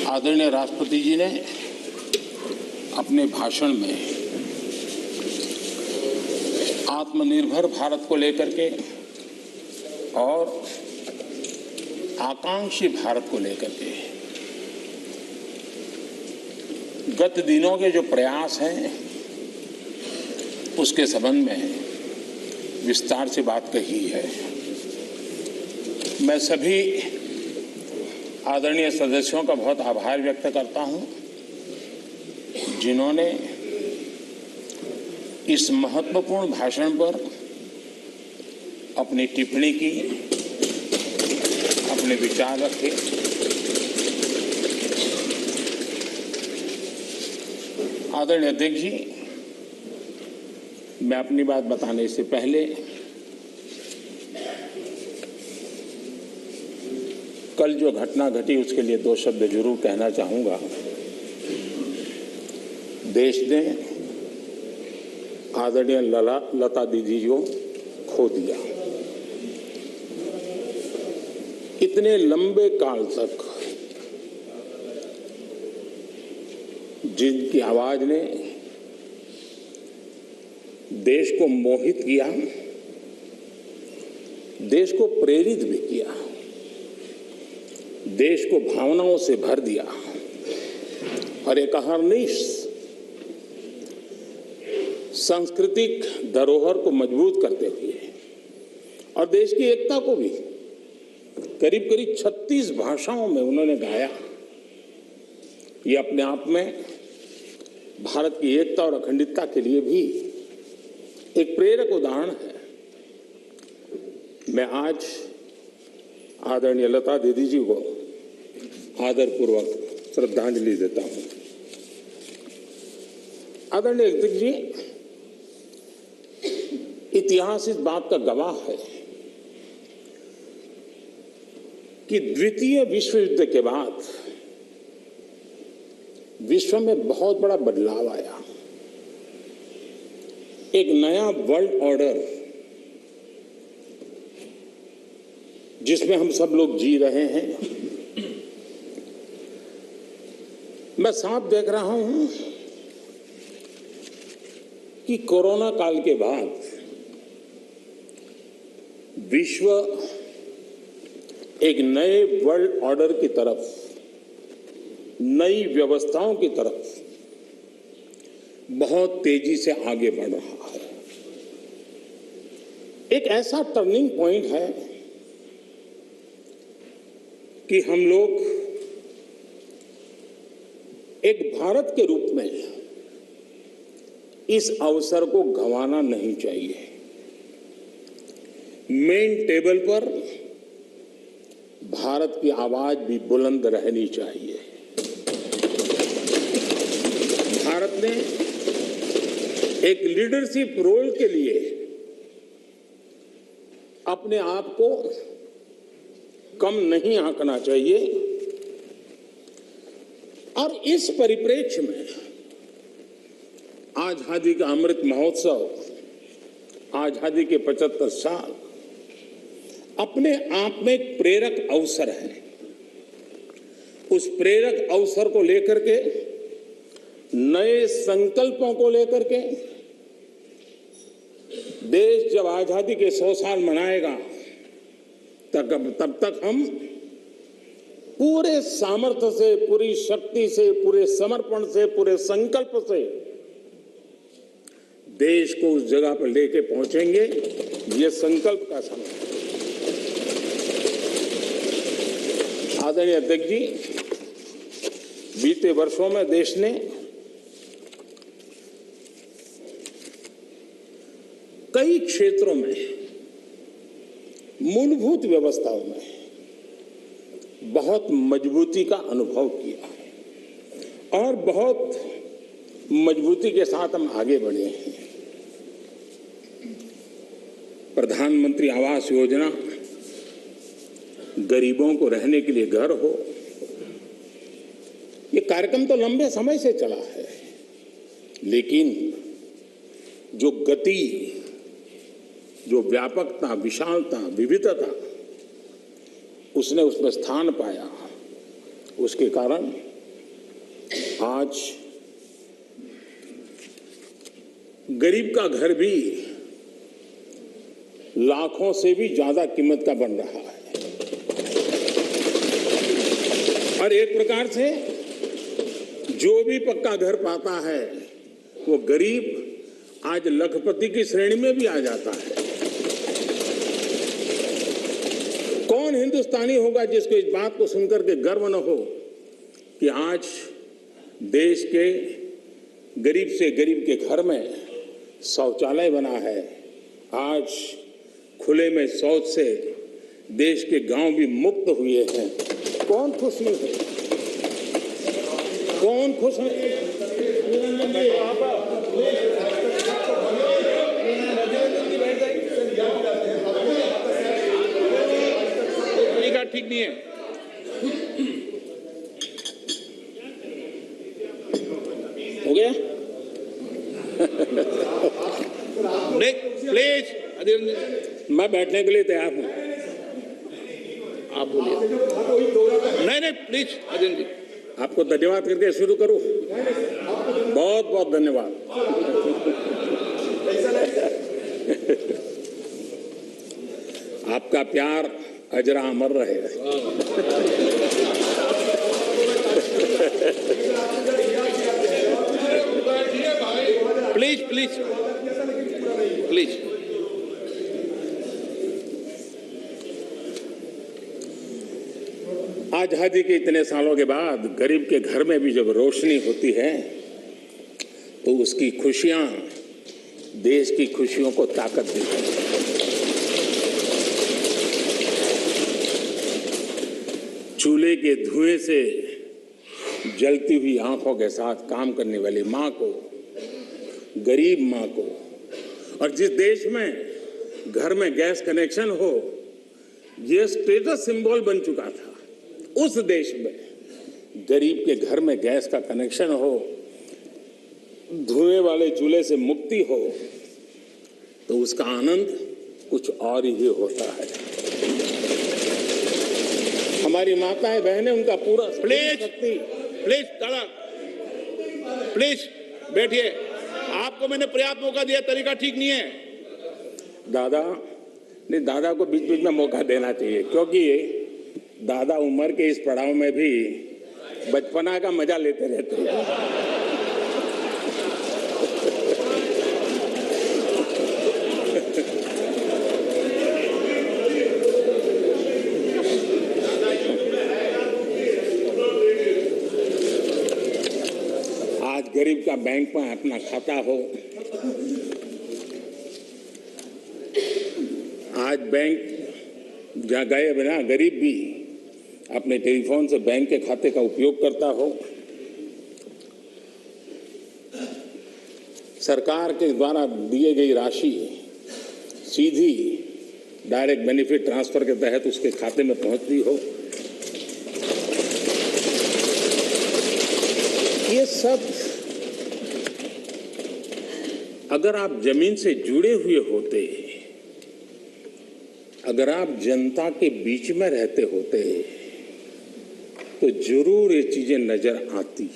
आदरणीय राष्ट्रपति जी ने अपने भाषण में आत्मनिर्भर भारत को लेकर के और आकांक्षी भारत को लेकर के गत दिनों के जो प्रयास हैं उसके संबंध में विस्तार से बात कही है। मैं सभी आदरणीय सदस्यों का बहुत आभार व्यक्त करता हूं जिन्होंने इस महत्वपूर्ण भाषण पर अपनी टिप्पणी की, अपने विचार रखे। आदरणीय अध्यक्ष जी, मैं अपनी बात बताने से पहले कल जो घटना घटी उसके लिए दो शब्द जरूर कहना चाहूंगा। देश ने आदरणीय लता दीदी को खो दिया। इतने लंबे काल तक जिनकी आवाज ने देश को मोहित किया, देश को प्रेरित भी किया, देश को भावनाओं से भर दिया और एक अहर्निश सांस्कृतिक धरोहर को मजबूत करते हुए और देश की एकता को भी करीब करीब 36 भाषाओं में उन्होंने गाया। ये अपने आप में भारत की एकता और अखंडता के लिए भी एक प्रेरक उदाहरण है। मैं आज आदरणीय लता दीदी जी को आदरपूर्वक श्रद्धांजलि देता हूं। आदरणीय अध्यक्ष जी, इतिहास इस बात का गवाह है कि द्वितीय विश्व युद्ध के बाद विश्व में बहुत बड़ा बदलाव आया। एक नया वर्ल्ड ऑर्डर जिसमें हम सब लोग जी रहे हैं। मैं साफ देख रहा हूं कि कोरोना काल के बाद विश्व एक नए वर्ल्ड ऑर्डर की तरफ, नई व्यवस्थाओं की तरफ बहुत तेजी से आगे बढ़ रहा है। एक ऐसा टर्निंग पॉइंट है कि हम लोग एक भारत के रूप में इस अवसर को गंवाना नहीं चाहिए। मेन टेबल पर भारत की आवाज भी बुलंद रहनी चाहिए। भारत ने एक लीडरशिप रोल के लिए अपने आप को कम नहीं आंकना चाहिए और इस परिप्रेक्ष्य में आजादी का अमृत महोत्सव, आजादी के 75 साल अपने आप में एक प्रेरक अवसर है। उस प्रेरक अवसर को लेकर के, नए संकल्पों को लेकर के देश जब आजादी के 100 साल मनाएगा तब तक हम पूरे सामर्थ्य से, पूरी शक्ति से, पूरे समर्पण से, पूरे संकल्प से देश को उस जगह पर लेके पहुंचेंगे। ये संकल्प का समय है। आदरणीय अध्यक्ष जी, बीते वर्षों में देश ने कई क्षेत्रों में, मूलभूत व्यवस्थाओं में बहुत मजबूती का अनुभव किया है और बहुत मजबूती के साथ हम आगे बढ़े हैं। प्रधानमंत्री आवास योजना, गरीबों को रहने के लिए घर हो, ये कार्यक्रम तो लंबे समय से चला है, लेकिन जो गति, जो व्यापकता, विशालता, विविधता उसने उसमें स्थान पाया, उसके कारण आज गरीब का घर भी लाखों से भी ज्यादा कीमत का बन रहा है। और एक प्रकार से जो भी पक्का घर पाता है वो गरीब आज लखपति की श्रेणी में भी आ जाता है। कौन हिंदुस्तानी होगा जिसको इस बात को सुनकर के गर्व न हो कि आज देश के गरीब से गरीब के घर में शौचालय बना है। आज खुले में शौच से देश के गांव भी मुक्त हुए हैं। कौन खुश नहीं है? कौन खुश है? तरीका ठीक नहीं है। हो गया? प्लीज, मैं बैठने के लिए तैयार हूं। आप बोलिए। नहीं, प्लीज अजय जी। आपको धन्यवाद करके शुरू करूं। बहुत बहुत धन्यवाद। आपका प्यार अजरा अमर रहे। Please please please. आजादी के इतने सालों के बाद गरीब के घर में भी जब रोशनी होती है तो उसकी खुशियां देश की खुशियों को ताकत देती है। चूल्हे के धुएं से जलती हुई आंखों के साथ काम करने वाली मां को, गरीब मां को, और जिस देश में घर में गैस कनेक्शन हो यह स्टेटस सिंबल बन चुका था, उस देश में गरीब के घर में गैस का कनेक्शन हो, धुएं वाले चूल्हे से मुक्ति हो, तो उसका आनंद कुछ और ही होता है। हमारी माताएं बहनें उनका पूरा प्लीज दादा प्लीज बैठिए। आपको मैंने पर्याप्त मौका दिया, तरीका ठीक नहीं है। दादा को बीच बीच में मौका देना चाहिए, क्योंकि दादा उम्र के इस पड़ाव में भी बचपना का मजा लेते रहते हैं। आज गरीब का बैंक में अपना खाता हो, आज बैंक जहाँ गए बिना गरीब भी अपने टेलीफोन से बैंक के खाते का उपयोग करता हो, सरकार के द्वारा दिए गई राशि सीधी डायरेक्ट बेनिफिट ट्रांसफर के तहत उसके खाते में पहुंचती हो, ये सब अगर आप जमीन से जुड़े हुए होते, अगर आप जनता के बीच में रहते होते तो जरूर ये चीजें नजर आती,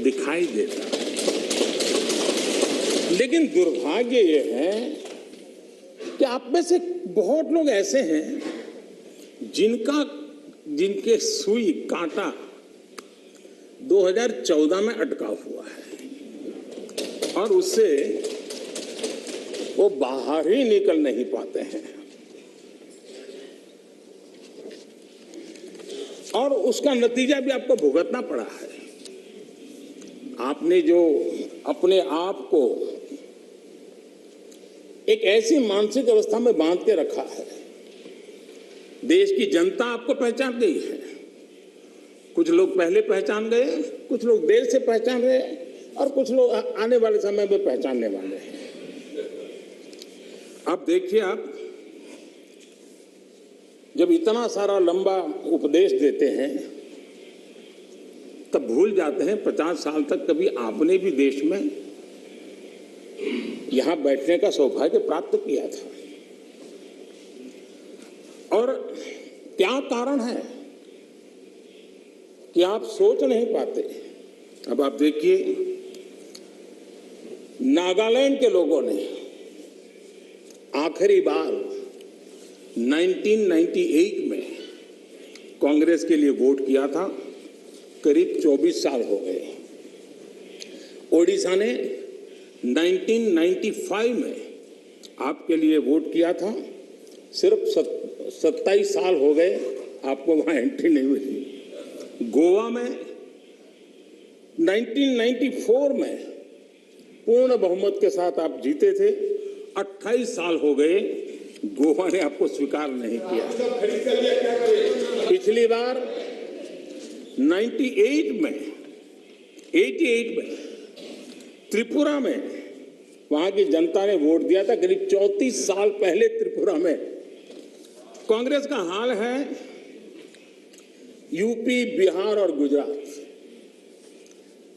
दिखाई देता। लेकिन दुर्भाग्य ये है कि आप में से बहुत लोग ऐसे हैं जिनके सुई कांटा 2014 में अटका हुआ है और उससे वो बाहर ही निकल नहीं पाते हैं, और उसका नतीजा भी आपको भुगतना पड़ा है। आपने जो अपने आप को एक ऐसी मानसिक अवस्था में बांध के रखा है, देश की जनता आपको पहचान गई है। कुछ लोग पहले पहचान गए, कुछ लोग देर से पहचान रहे, और कुछ लोग आने वाले समय में पहचानने वाले हैं। अब देखिए, आप जब इतना सारा लंबा उपदेश देते हैं तब भूल जाते हैं 50 साल तक कभी आपने भी देश में यहां बैठने का सौभाग्य प्राप्त किया था। और क्या कारण है कि आप सोच नहीं पाते। अब आप देखिए, नागालैंड के लोगों ने आखिरी बार 1998 में कांग्रेस के लिए वोट किया था, करीब 24 साल हो गए। ओडिशा ने 1995 में आपके लिए वोट किया था, सिर्फ 27 साल हो गए, आपको वहां एंट्री नहीं मिली। गोवा में 1994 में पूर्ण बहुमत के साथ आप जीते थे, 28 साल हो गए, गोवा ने आपको स्वीकार नहीं किया। पिछली बार 88 में त्रिपुरा में वहां की जनता ने वोट दिया था, करीब 34 साल पहले त्रिपुरा में। कांग्रेस का हाल है यूपी, बिहार और गुजरात।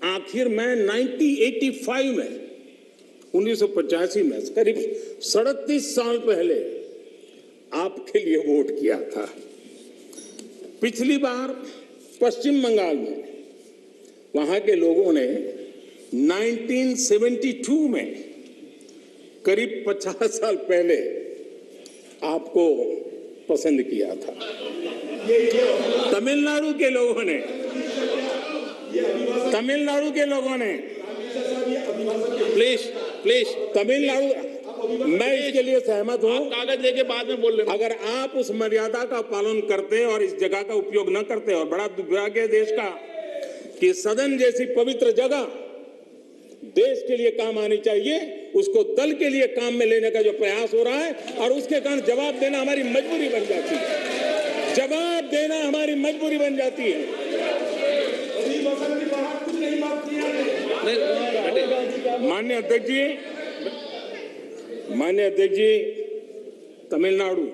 आखिर में 1985 में 1985 में करीब 37 साल पहले आपके लिए वोट किया था। पिछली बार पश्चिम बंगाल में वहां के लोगों ने 1972 में करीब 50 साल पहले आपको पसंद किया था। तमिलनाडु के लोगों ने प्लीज तमिलनाडु, मैं इसके लिए सहमत हूं। कागज लेके बाद में बोल लेना। अगर आप उस मर्यादा का पालन करते और इस जगह का उपयोग न करते, और बड़ा दुर्भाग्य है देश का कि सदन जैसी पवित्र जगह देश के लिए काम आनी चाहिए, उसको दल के लिए काम में लेने का जो प्रयास हो रहा है, और उसके कारण जवाब देना हमारी मजबूरी बन जाती है। जवाब देना हमारी मजबूरी बन जाती है। माननीय अध्यक्ष जी, तमिलनाडु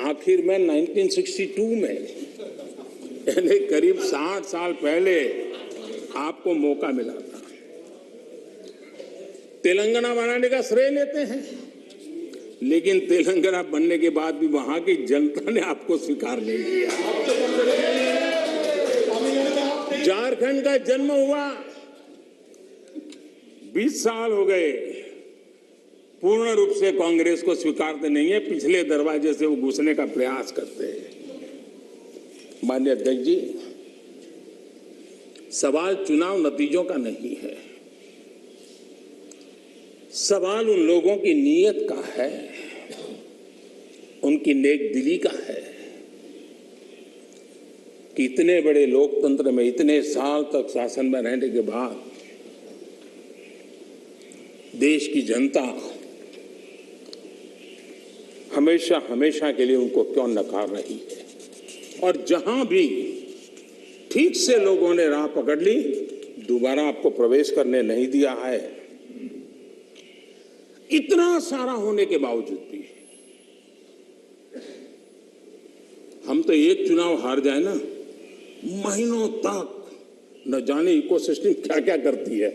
आखिर में 1962 में, यानी करीब 60 साल पहले आपको मौका मिला था। तेलंगाना बनाने का श्रेय लेते हैं, लेकिन तेलंगाना बनने के बाद भी वहां की जनता ने आपको स्वीकार नहीं किया। झारखंड का जन्म हुआ, 20 साल हो गए, पूर्ण रूप से कांग्रेस को स्वीकारते नहीं है, पिछले दरवाजे से वो घुसने का प्रयास करते हैं। माननीय अध्यक्ष जी, सवाल चुनाव नतीजों का नहीं है, सवाल उन लोगों की नीयत का है, उनकी नेक दिली का है कि इतने बड़े लोकतंत्र में इतने साल तक शासन में रहने के बाद देश की जनता हमेशा हमेशा के लिए उनको क्यों नकार रही है। और जहां भी ठीक से लोगों ने राह पकड़ ली, दोबारा आपको प्रवेश करने नहीं दिया है। इतना सारा होने के बावजूद भी हम तो एक चुनाव हार जाए ना, महीनों तक न जाने इकोसिस्टम क्या क्या करती है।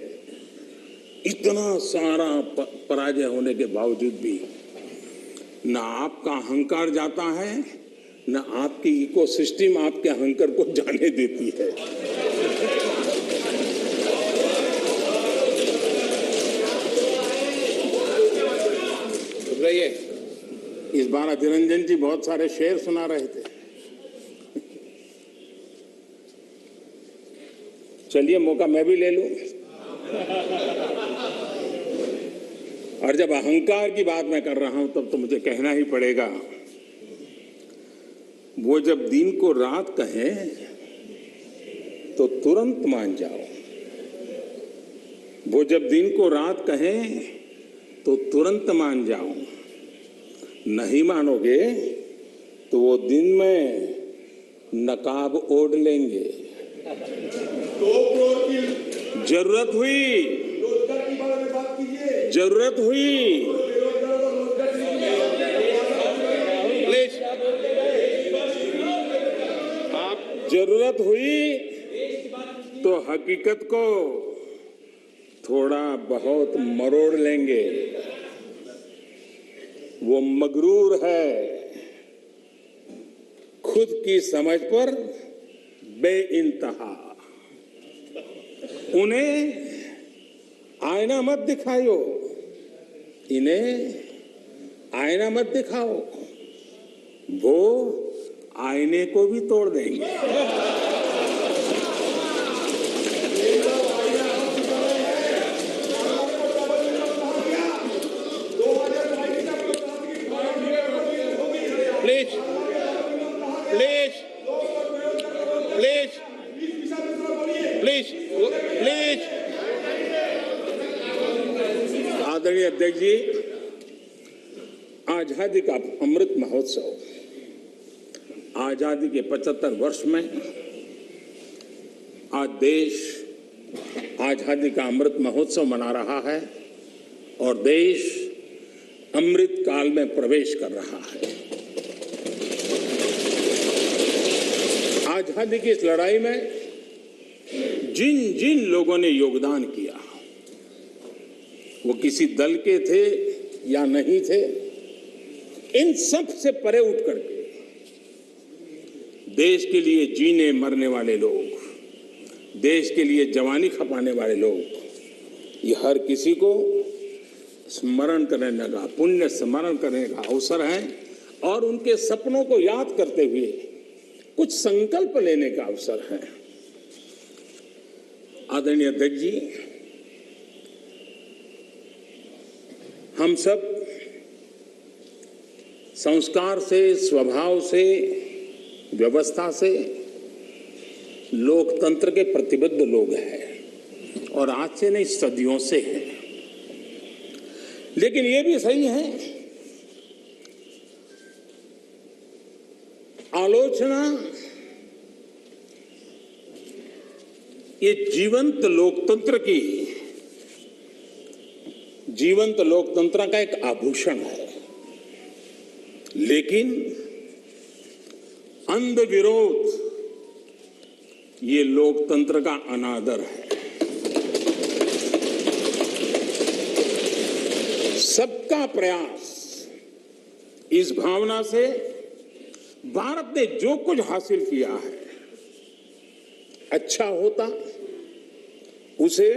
इतना सारा पराजय होने के बावजूद भी न आपका अहंकार जाता है, न आपकी इकोसिस्टम आपके अहंकार को जाने देती है। इस बार अधीर रंजन जी बहुत सारे शेर सुना रहे थे। चलिए मौका मैं भी ले लूं। और जब अहंकार की बात मैं कर रहा हूं तब तो मुझे कहना ही पड़ेगा, वो जब दिन को रात कहें तो तुरंत मान जाओ, वो जब दिन को रात कहें तो तुरंत मान जाओ, नहीं मानोगे तो वो दिन में नकाब ओढ़ लेंगे। जरूरत हुई जरूरत हुई तो हकीकत को थोड़ा बहुत मरोड़ लेंगे। वो मगरूर है, खुद की समझ पर बेइंतहा। उन्हें आईना मत दिखाओ, इन्हें आईना मत दिखाओ, वो आईने को भी तोड़ देंगे। Please please please please please. आदरणीय अध्यक्ष जी, आजादी का अमृत महोत्सव, आजादी के 75 वर्ष में आज देश आजादी का अमृत महोत्सव मना रहा है और देश अमृत काल में प्रवेश कर रहा है। आजादी की इस लड़ाई में जिन जिन लोगों ने योगदान किया, वो किसी दल के थे या नहीं थे, इन सब से परे उठ करके देश के लिए जीने मरने वाले लोग, देश के लिए जवानी खपाने वाले लोग, ये हर किसी को स्मरण करने का, पुण्य स्मरण करने का अवसर है और उनके सपनों को याद करते हुए कुछ संकल्प लेने का अवसर है। आदरणीय अध्यक्ष जी, हम सब संस्कार से, स्वभाव से, व्यवस्था से लोकतंत्र के प्रतिबद्ध लोग हैं और आज से नहीं, सदियों से हैं। लेकिन ये भी सही है, आलोचना ये जीवंत लोकतंत्र का एक आभूषण है, लेकिन अंध विरोध ये लोकतंत्र का अनादर है। सबका प्रयास, इस भावना से भारत ने जो कुछ हासिल किया है, अच्छा होता उसे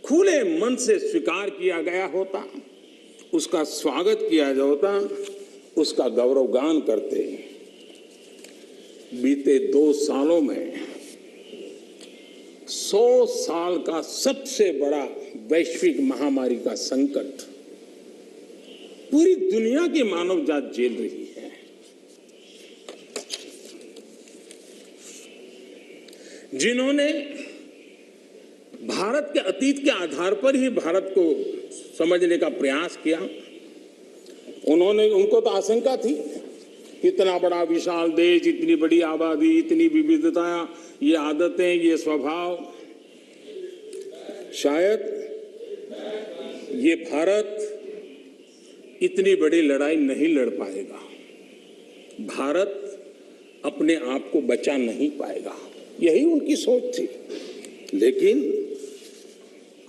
खुले मन से स्वीकार किया गया होता, उसका स्वागत किया जाता, उसका गौरवगान करते। बीते 2 सालों में 100 साल का सबसे बड़ा वैश्विक महामारी का संकट पूरी दुनिया की मानव जात झेल रही है। जिन्होंने भारत के अतीत के आधार पर ही भारत को समझने का प्रयास किया, उनको तो आशंका थी, इतना बड़ा विशाल देश, इतनी बड़ी आबादी, इतनी विविधता, ये आदतें, ये स्वभाव, शायद ये भारत इतनी बड़ी लड़ाई नहीं लड़ पाएगा, भारत अपने आप को बचा नहीं पाएगा, यही उनकी सोच थी। लेकिन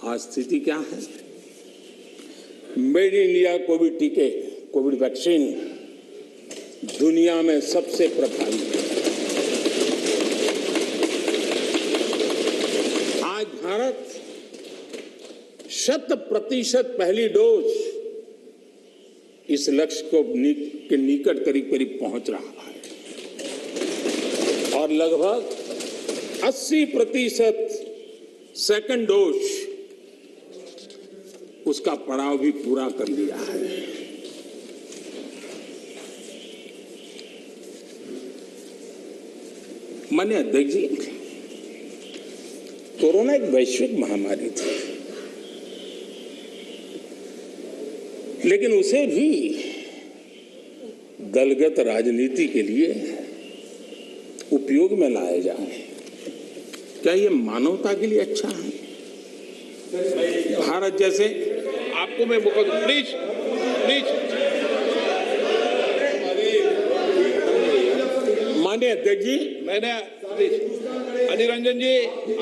आज स्थिति क्या है? मेड इन इंडिया कोविड टीके, कोविड वैक्सीन दुनिया में सबसे प्रभावी है। आज भारत 100% पहली डोज इस लक्ष्य के निकट करीब पहुंच रहा है और लगभग 80% सेकंड डोज उसका पड़ाव भी पूरा कर लिया है। माननीय अध्यक्ष जी, कोरोना एक वैश्विक महामारी थी, लेकिन उसे भी दलगत राजनीति के लिए उपयोग में लाया जाए, क्या ये मानवता के लिए अच्छा है? भारत जैसे, आपको मैं प्लीज प्लीज। माननीय अध्यक्ष जी, मैंने अधीर रंजन जी,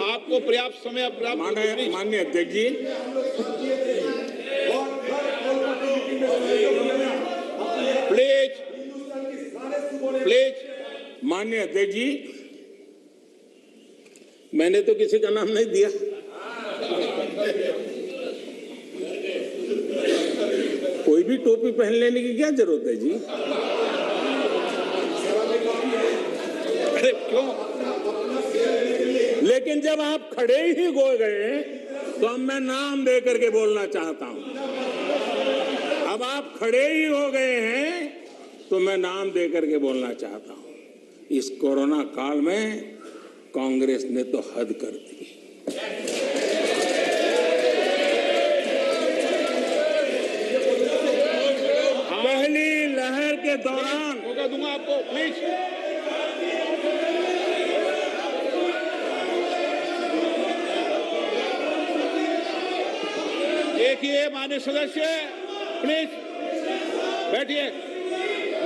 आपको पर्याप्त समय, माननीय अध्यक्ष जी, प्लीज प्लीज। माननीय अध्यक्ष जी, मैंने तो किसी का नाम नहीं दिया। कोई भी टोपी पहन लेने की क्या जरूरत है जी? अरे क्यों? लेकिन जब आप खड़े ही हो गए तो अब मैं नाम दे करके बोलना चाहता हूं। अब आप खड़े ही हो गए हैं तो मैं नाम दे करके बोलना चाहता हूं। इस कोरोना काल में कांग्रेस ने तो हद कर दी। पहली लहर के दौरान मौका दूंगा आपको, प्लीज। देखिए माननीय सदस्य, प्लीज बैठिए,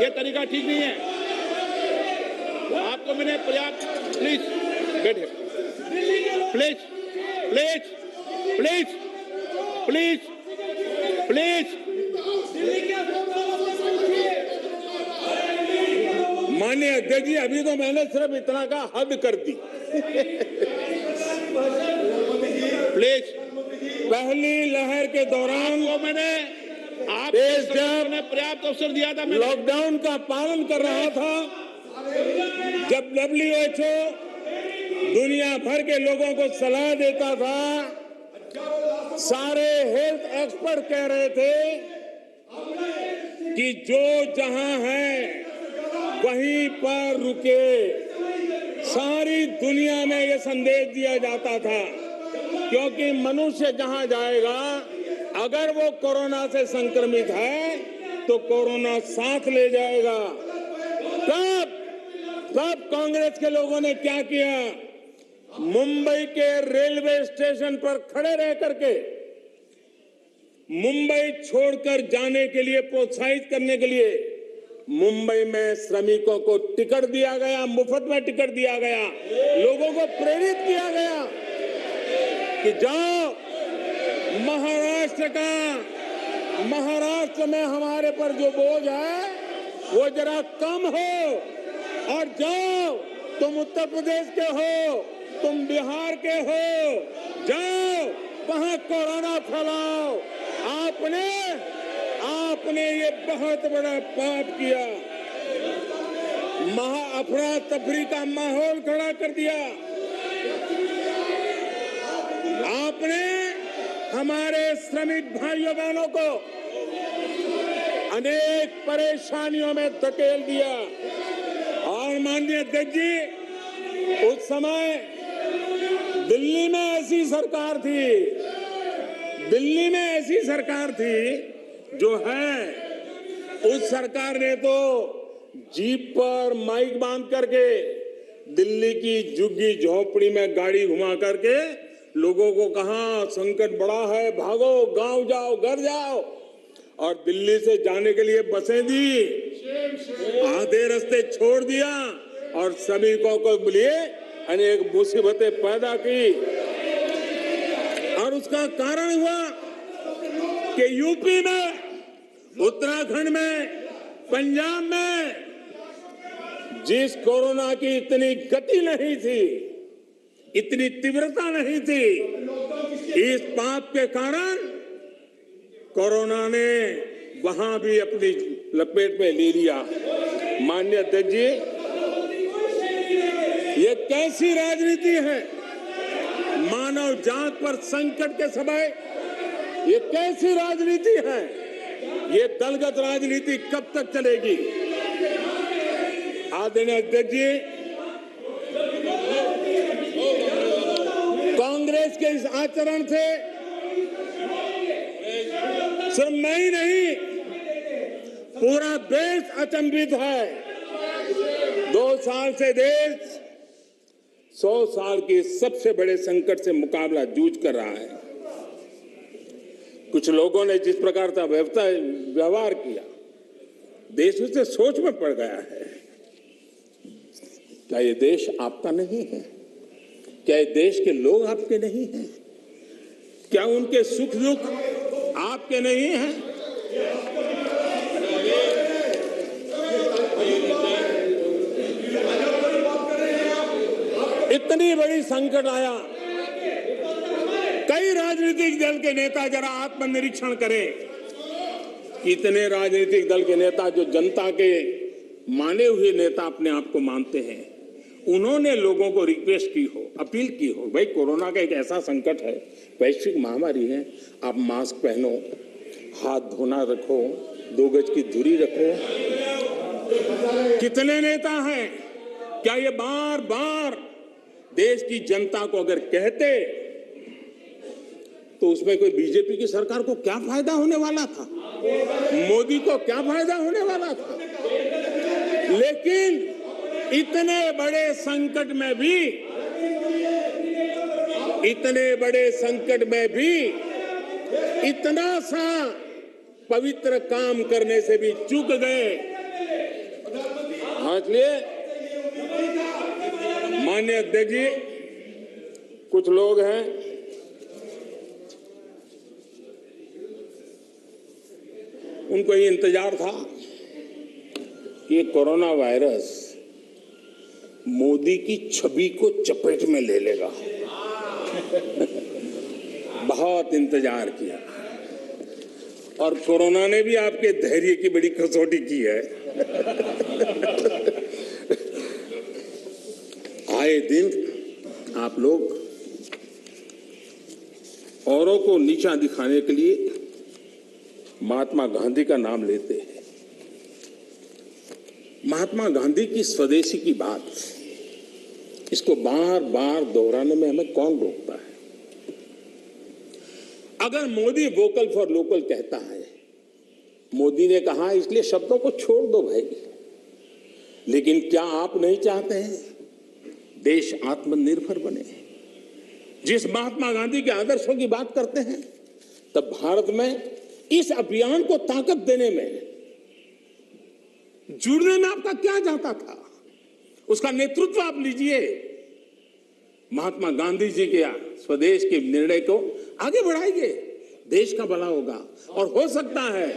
ये तरीका ठीक नहीं है। आपको मैंने पर्याप्त, प्लीज बैठिए, please please please please please. माननीय अध्यक्ष जी, अभी तो मैंने सिर्फ इतना का हद कर दी। प्लीज। पहली लहर के दौरान आपको मैंने देश जब पर्याप्त अवसर दिया था, लॉकडाउन का पालन कर रहा था, जब WHO दुनिया भर के लोगों को सलाह देता था, सारे हेल्थ एक्सपर्ट कह रहे थे कि जो जहां है वहीं पर रुके। सारी दुनिया में यह संदेश दिया जाता था, क्योंकि मनुष्य जहां जाएगा, अगर वो कोरोना से संक्रमित है तो कोरोना साथ ले जाएगा। तब कांग्रेस के लोगों ने क्या किया? मुंबई के रेलवे स्टेशन पर खड़े रह करके मुंबई छोड़कर जाने के लिए प्रोत्साहित करने के लिए मुंबई में श्रमिकों को टिकट दिया गया, मुफ्त में टिकट दिया गया, लोगों को प्रेरित किया गया कि जाओ महाराष्ट्र में हमारे पर जो बोझ है वो जरा कम हो, और जाओ, तुम उत्तर प्रदेश के हो, तुम बिहार के हो, जाओ वहां कोरोना फैलाओ। आपने ये बहुत बड़ा पाप किया, अफरा तफरी का माहौल खड़ा कर दिया। आपने हमारे श्रमिक भाइयों बहनों को अनेक परेशानियों में धकेल दिया। और माननीय अध्यक्ष जी, उस समय दिल्ली में ऐसी सरकार थी जो है, उस सरकार ने तो जीप पर माइक बांध करके दिल्ली की झुग्गी झोपड़ी में गाड़ी घुमा करके लोगों को कहा संकट बड़ा है, भागो, गांव जाओ, घर जाओ, और दिल्ली से जाने के लिए बसें दी, आधे रास्ते छोड़ दिया और श्रमिकों को लिए अनेक मुसीबतें पैदा की। और उसका कारण हुआ कि यूपी में, उत्तराखंड में, पंजाब में जिस कोरोना की इतनी गति नहीं थी, इतनी तीव्रता नहीं थी, इस पाप के कारण कोरोना ने वहां भी अपनी लपेट में ले लिया। माननीय अध्यक्ष जी, ये कैसी राजनीति है? मानव जात पर संकट के समय ये कैसी राजनीति है? ये दलगत राजनीति कब तक चलेगी? आदरणीय अध्यक्ष जी, कांग्रेस के इस आचरण से सिर्फ मैं ही नहीं, पूरा देश अचंभित है। 2 साल से देश 100 साल के सबसे बड़े संकट से मुकाबला जूझ कर रहा है। कुछ लोगों ने जिस प्रकार का व्यवहार किया, देश उससे सोच में पड़ गया है। क्या ये देश आपका नहीं है? क्या ये देश के लोग आपके नहीं हैं? क्या उनके सुख दुख आपके नहीं हैं? इतनी बड़ी संकट आया, कई राजनीतिक दल के नेता जरा आत्मनिरीक्षण करें। कितने राजनीतिक दल के नेता जो जनता के माने हुए नेता अपने आप को मानते हैं, उन्होंने लोगों को रिक्वेस्ट की हो, अपील की हो, भाई कोरोना का एक ऐसा संकट है, वैश्विक महामारी है, आप मास्क पहनो, हाथ धोना रखो, 2 गज की दूरी रखो। कितने नेता हैं, क्या ये बार बार देश की जनता को अगर कहते तो उसमें कोई बीजेपी की सरकार को क्या फायदा होने वाला था, मोदी को क्या फायदा होने वाला था। लेकिन इतने बड़े संकट में भी इतना सा पवित्र काम करने से भी चूक गए। इसलिए माननीय अध्यक्ष जी, कुछ लोग हैं उनको ये इंतजार था कि ये कोरोना वायरस मोदी की छवि को चपेट में ले लेगा। बहुत इंतजार किया और कोरोना ने भी आपके धैर्य की बड़ी कसौटी की है। आए दिन आप लोग औरों को नीचा दिखाने के लिए महात्मा गांधी का नाम लेते हैं। महात्मा गांधी की स्वदेशी की बात, इसको बार बार दोहराने में हमें कौन रोकता है। अगर मोदी वोकल फॉर लोकल कहता है, मोदी ने कहा इसलिए शब्दों को छोड़ दो भाई, लेकिन क्या आप नहीं चाहते हैं देश आत्मनिर्भर बने? जिस महात्मा गांधी के आदर्शों की बात करते हैं, तब भारत में इस अभियान को ताकत देने में, जुड़ने में आपका क्या जाता था? उसका नेतृत्व आप लीजिए। महात्मा गांधी जी के स्वदेश के निर्णय को आगे बढ़ाइए, देश का भला होगा। और हो सकता है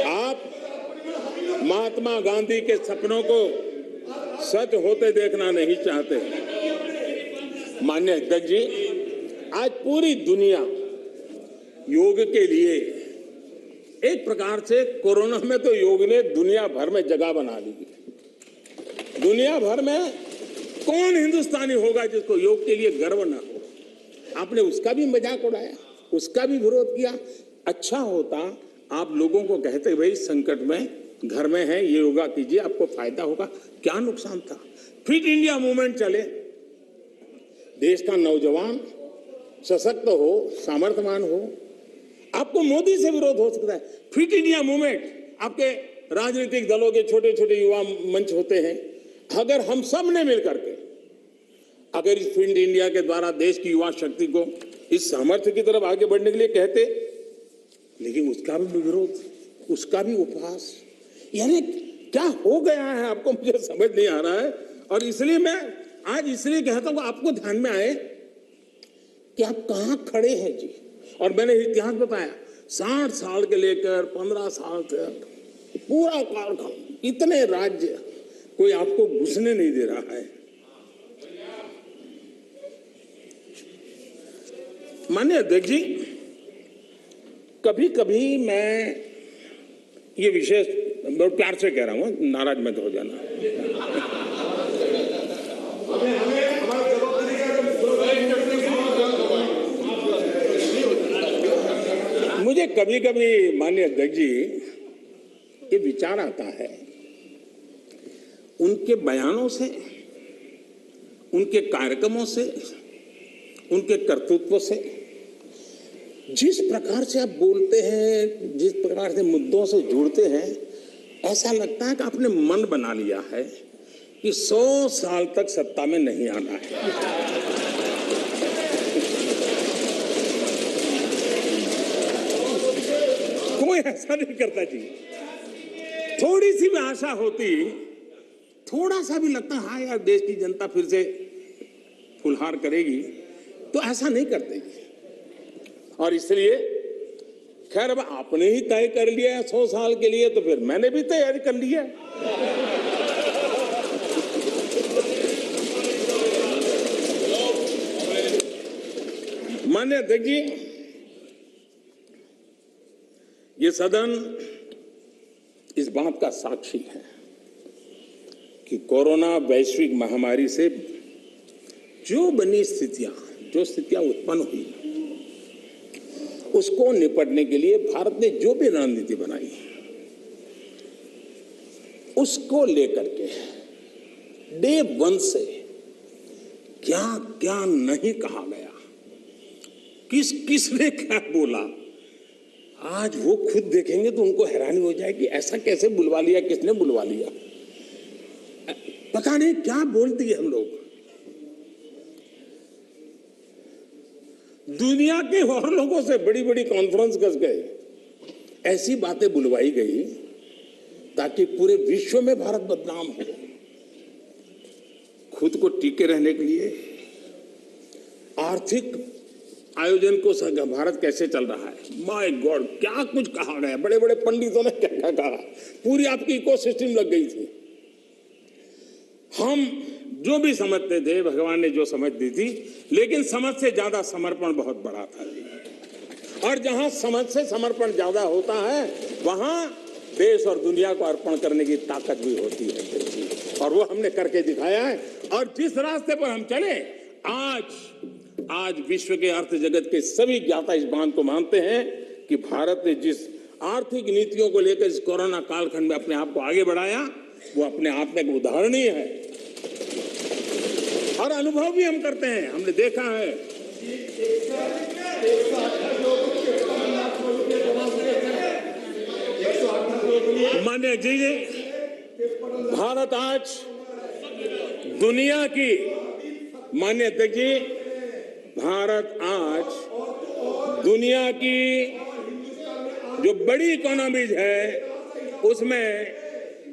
आप महात्मा गांधी के सपनों को सच होते देखना नहीं चाहते। माननीय अध्यक्ष जी, आज पूरी दुनिया योग के लिए, एक प्रकार से कोरोना में तो योग ने दुनिया भर में जगह बना ली। दुनिया भर में कौन हिंदुस्तानी होगा जिसको योग के लिए गर्व ना हो? आपने उसका भी मजाक उड़ाया, उसका भी विरोध किया। अच्छा होता आप लोगों को कहते भाई संकट में घर में है, ये योगा कीजिए, आपको फायदा होगा। क्या नुकसान था? फिट इंडिया मूवमेंट चले, देश का नौजवान सशक्त हो, सामर्थ्यवान हो। आपको मोदी से विरोध हो सकता है। फिट इंडिया मूवमेंट, आपके राजनीतिक दलों के छोटे छोटे युवा मंच होते हैं। अगर हम सब ने मिलकर के अगर इस फिट इंडिया के द्वारा देश की युवा शक्ति को इस सामर्थ्य की तरफ आगे बढ़ने के लिए कहते, लेकिन उसका भी विरोध, उसका भी उपहास, यानी क्या हो गया है आपको, मुझे समझ नहीं आ रहा है। और इसलिए मैं आज इसलिए कहता हूं आपको ध्यान में आए कि आप कहां खड़े हैं जी। और मैंने इतिहास बताया, 60 साल के लेकर 15 साल तक पूरा कालखंड, इतने राज्य, कोई आपको घुसने नहीं दे रहा है। माननीय अध्यक्ष जी, कभी कभी मैं ये विशेष बहुत प्यार से कह रहा हूं, नाराज मत हो जाना। मुझे कभी कभी माननीय अध्यक्ष जी ये विचार आता है, उनके बयानों से, उनके कार्यक्रमों से, उनके कर्तृत्व से, जिस प्रकार से आप बोलते हैं, जिस प्रकार से मुद्दों से जुड़ते हैं, ऐसा लगता है कि आपने मन बना लिया है कि 100 साल तक सत्ता में नहीं आना है। कोई ऐसा नहीं करता जी। थोड़ी सी भी आशा होती, थोड़ा सा भी लगता हाँ यार देश की जनता फिर से फुलहार करेगी, तो ऐसा नहीं करते। और इसलिए खैर अब आपने ही तय कर लिया है 100 साल के लिए, तो फिर मैंने भी तैयारी कर ली है। माननीय अध्यक्ष जी, ये सदन इस बात का साक्षी है कि कोरोना वैश्विक महामारी से जो बनी स्थितियां, जो स्थितियां उत्पन्न हुई, उसको निपटने के लिए भारत ने जो भी रणनीति बनाई, उसको लेकर के डे वन से क्या क्या नहीं कहा गया, किसने क्या बोला, आज वो खुद देखेंगे तो उनको हैरानी हो जाएगी, ऐसा कैसे बुलवा लिया, किसने बुलवा लिया, पता नहीं क्या बोल दिए हम लोग। दुनिया के और लोगों से बड़ी बड़ी कॉन्फ्रेंस कर गए, ऐसी बातें बुलवाई गई ताकि पूरे विश्व में भारत बदनाम हो। खुद को टिके रहने के लिए आर्थिक आयोजन को भारत कैसे चल रहा है, माय गॉड, क्या कुछ कहा गया, बड़े बड़े पंडितों ने क्या क्या कहा, पूरी आपकी इकोसिस्टम लग गई थी। हम जो भी समझते थे, भगवान ने जो समझ दी थी, लेकिन समझ से ज्यादा समर्पण बहुत बड़ा था जी। और जहां समझ से समर्पण ज्यादा होता है, वहां देश और दुनिया को अर्पण करने की ताकत भी होती है, और वो हमने करके दिखाया है। और जिस रास्ते पर हम चले, आज विश्व के अर्थ जगत के सभी ज्ञाता इस बात को मानते हैं कि भारत ने जिस आर्थिक नीतियों को लेकर इस कोरोना कालखंड में अपने आप को आगे बढ़ाया, वो अपने आप में एक उदाहरणीय है। और अनुभव भी हम करते हैं, हमने देखा है। माननीय जी, भारत आज दुनिया की, माननीय अध्यक्ष जी, भारत आज दुनिया की जो बड़ी इकोनॉमीज है, उसमें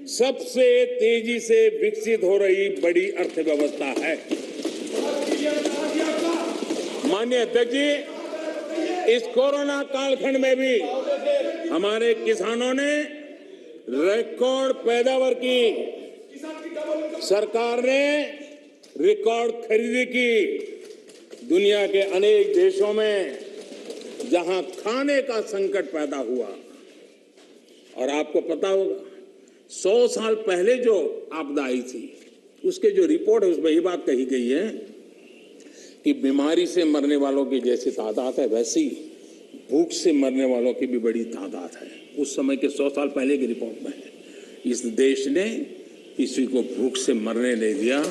सबसे तेजी से विकसित हो रही बड़ी अर्थव्यवस्था है। माननीय अध्यक्ष जी, इस कोरोना कालखंड में भी हमारे किसानों ने रिकॉर्ड पैदावार की, सरकार ने रिकॉर्ड खरीदी की। दुनिया के अनेक देशों में जहां खाने का संकट पैदा हुआ, और आपको पता होगा 100 साल पहले जो आपदा आई थी, उसके जो रिपोर्ट है उसमें ये बात कही गई है कि बीमारी से मरने वालों की जैसी तादाद है, वैसी भूख से मरने वालों की भी बड़ी तादाद है। उस समय के 100 साल पहले की रिपोर्ट में है। इस देश ने किसी को भूख से मरने नहीं दिया।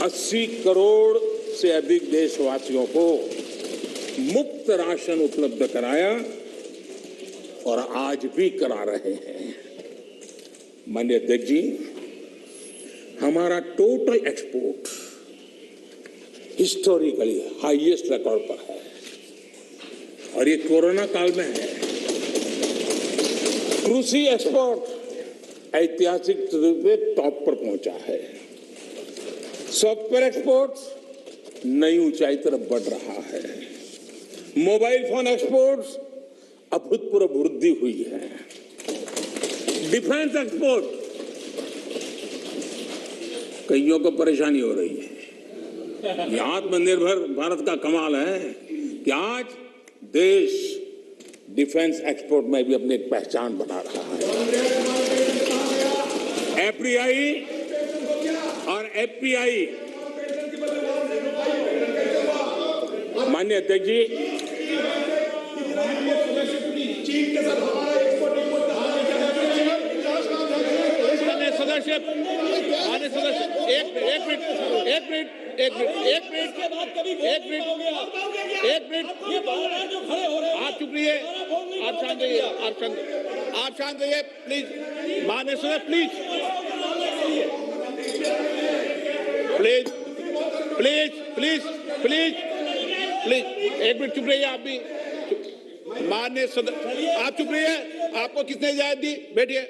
80 करोड़ से अधिक देशवासियों को मुफ्त राशन उपलब्ध कराया, और आज भी करा रहे हैं। माननीय अध्यक्ष जी, हमारा total export historically highest record पर है, और ये कोरोना काल में है। कृषि एक्सपोर्ट ऐतिहासिक रूप से टॉप पर पहुंचा है। सॉफ्टवेयर एक्सपोर्ट नई ऊंचाई तरफ बढ़ रहा है। मोबाइल फोन एक्सपोर्ट्स अभूतपूर्व वृद्धि हुई है। डिफेंस एक्सपोर्ट, कईयों को परेशानी हो रही है। ये आत्मनिर्भर भारत का कमाल है कि आज देश डिफेंस एक्सपोर्ट में भी अपनी पहचान बना रहा है। एफडीआई और एफपीआई, माननीय अध्यक्ष जी, सदस्य एक मिनट, आप चुप रहिए, आप शांत रहिए, आप शांत रहिए प्लीज। माननीय सदस्य प्लीज, एक मिनट चुप रहिए। आप भी माननीय सदस्य, आप चुप रहिए, आपको किसने इजाजत दी, बैठिए।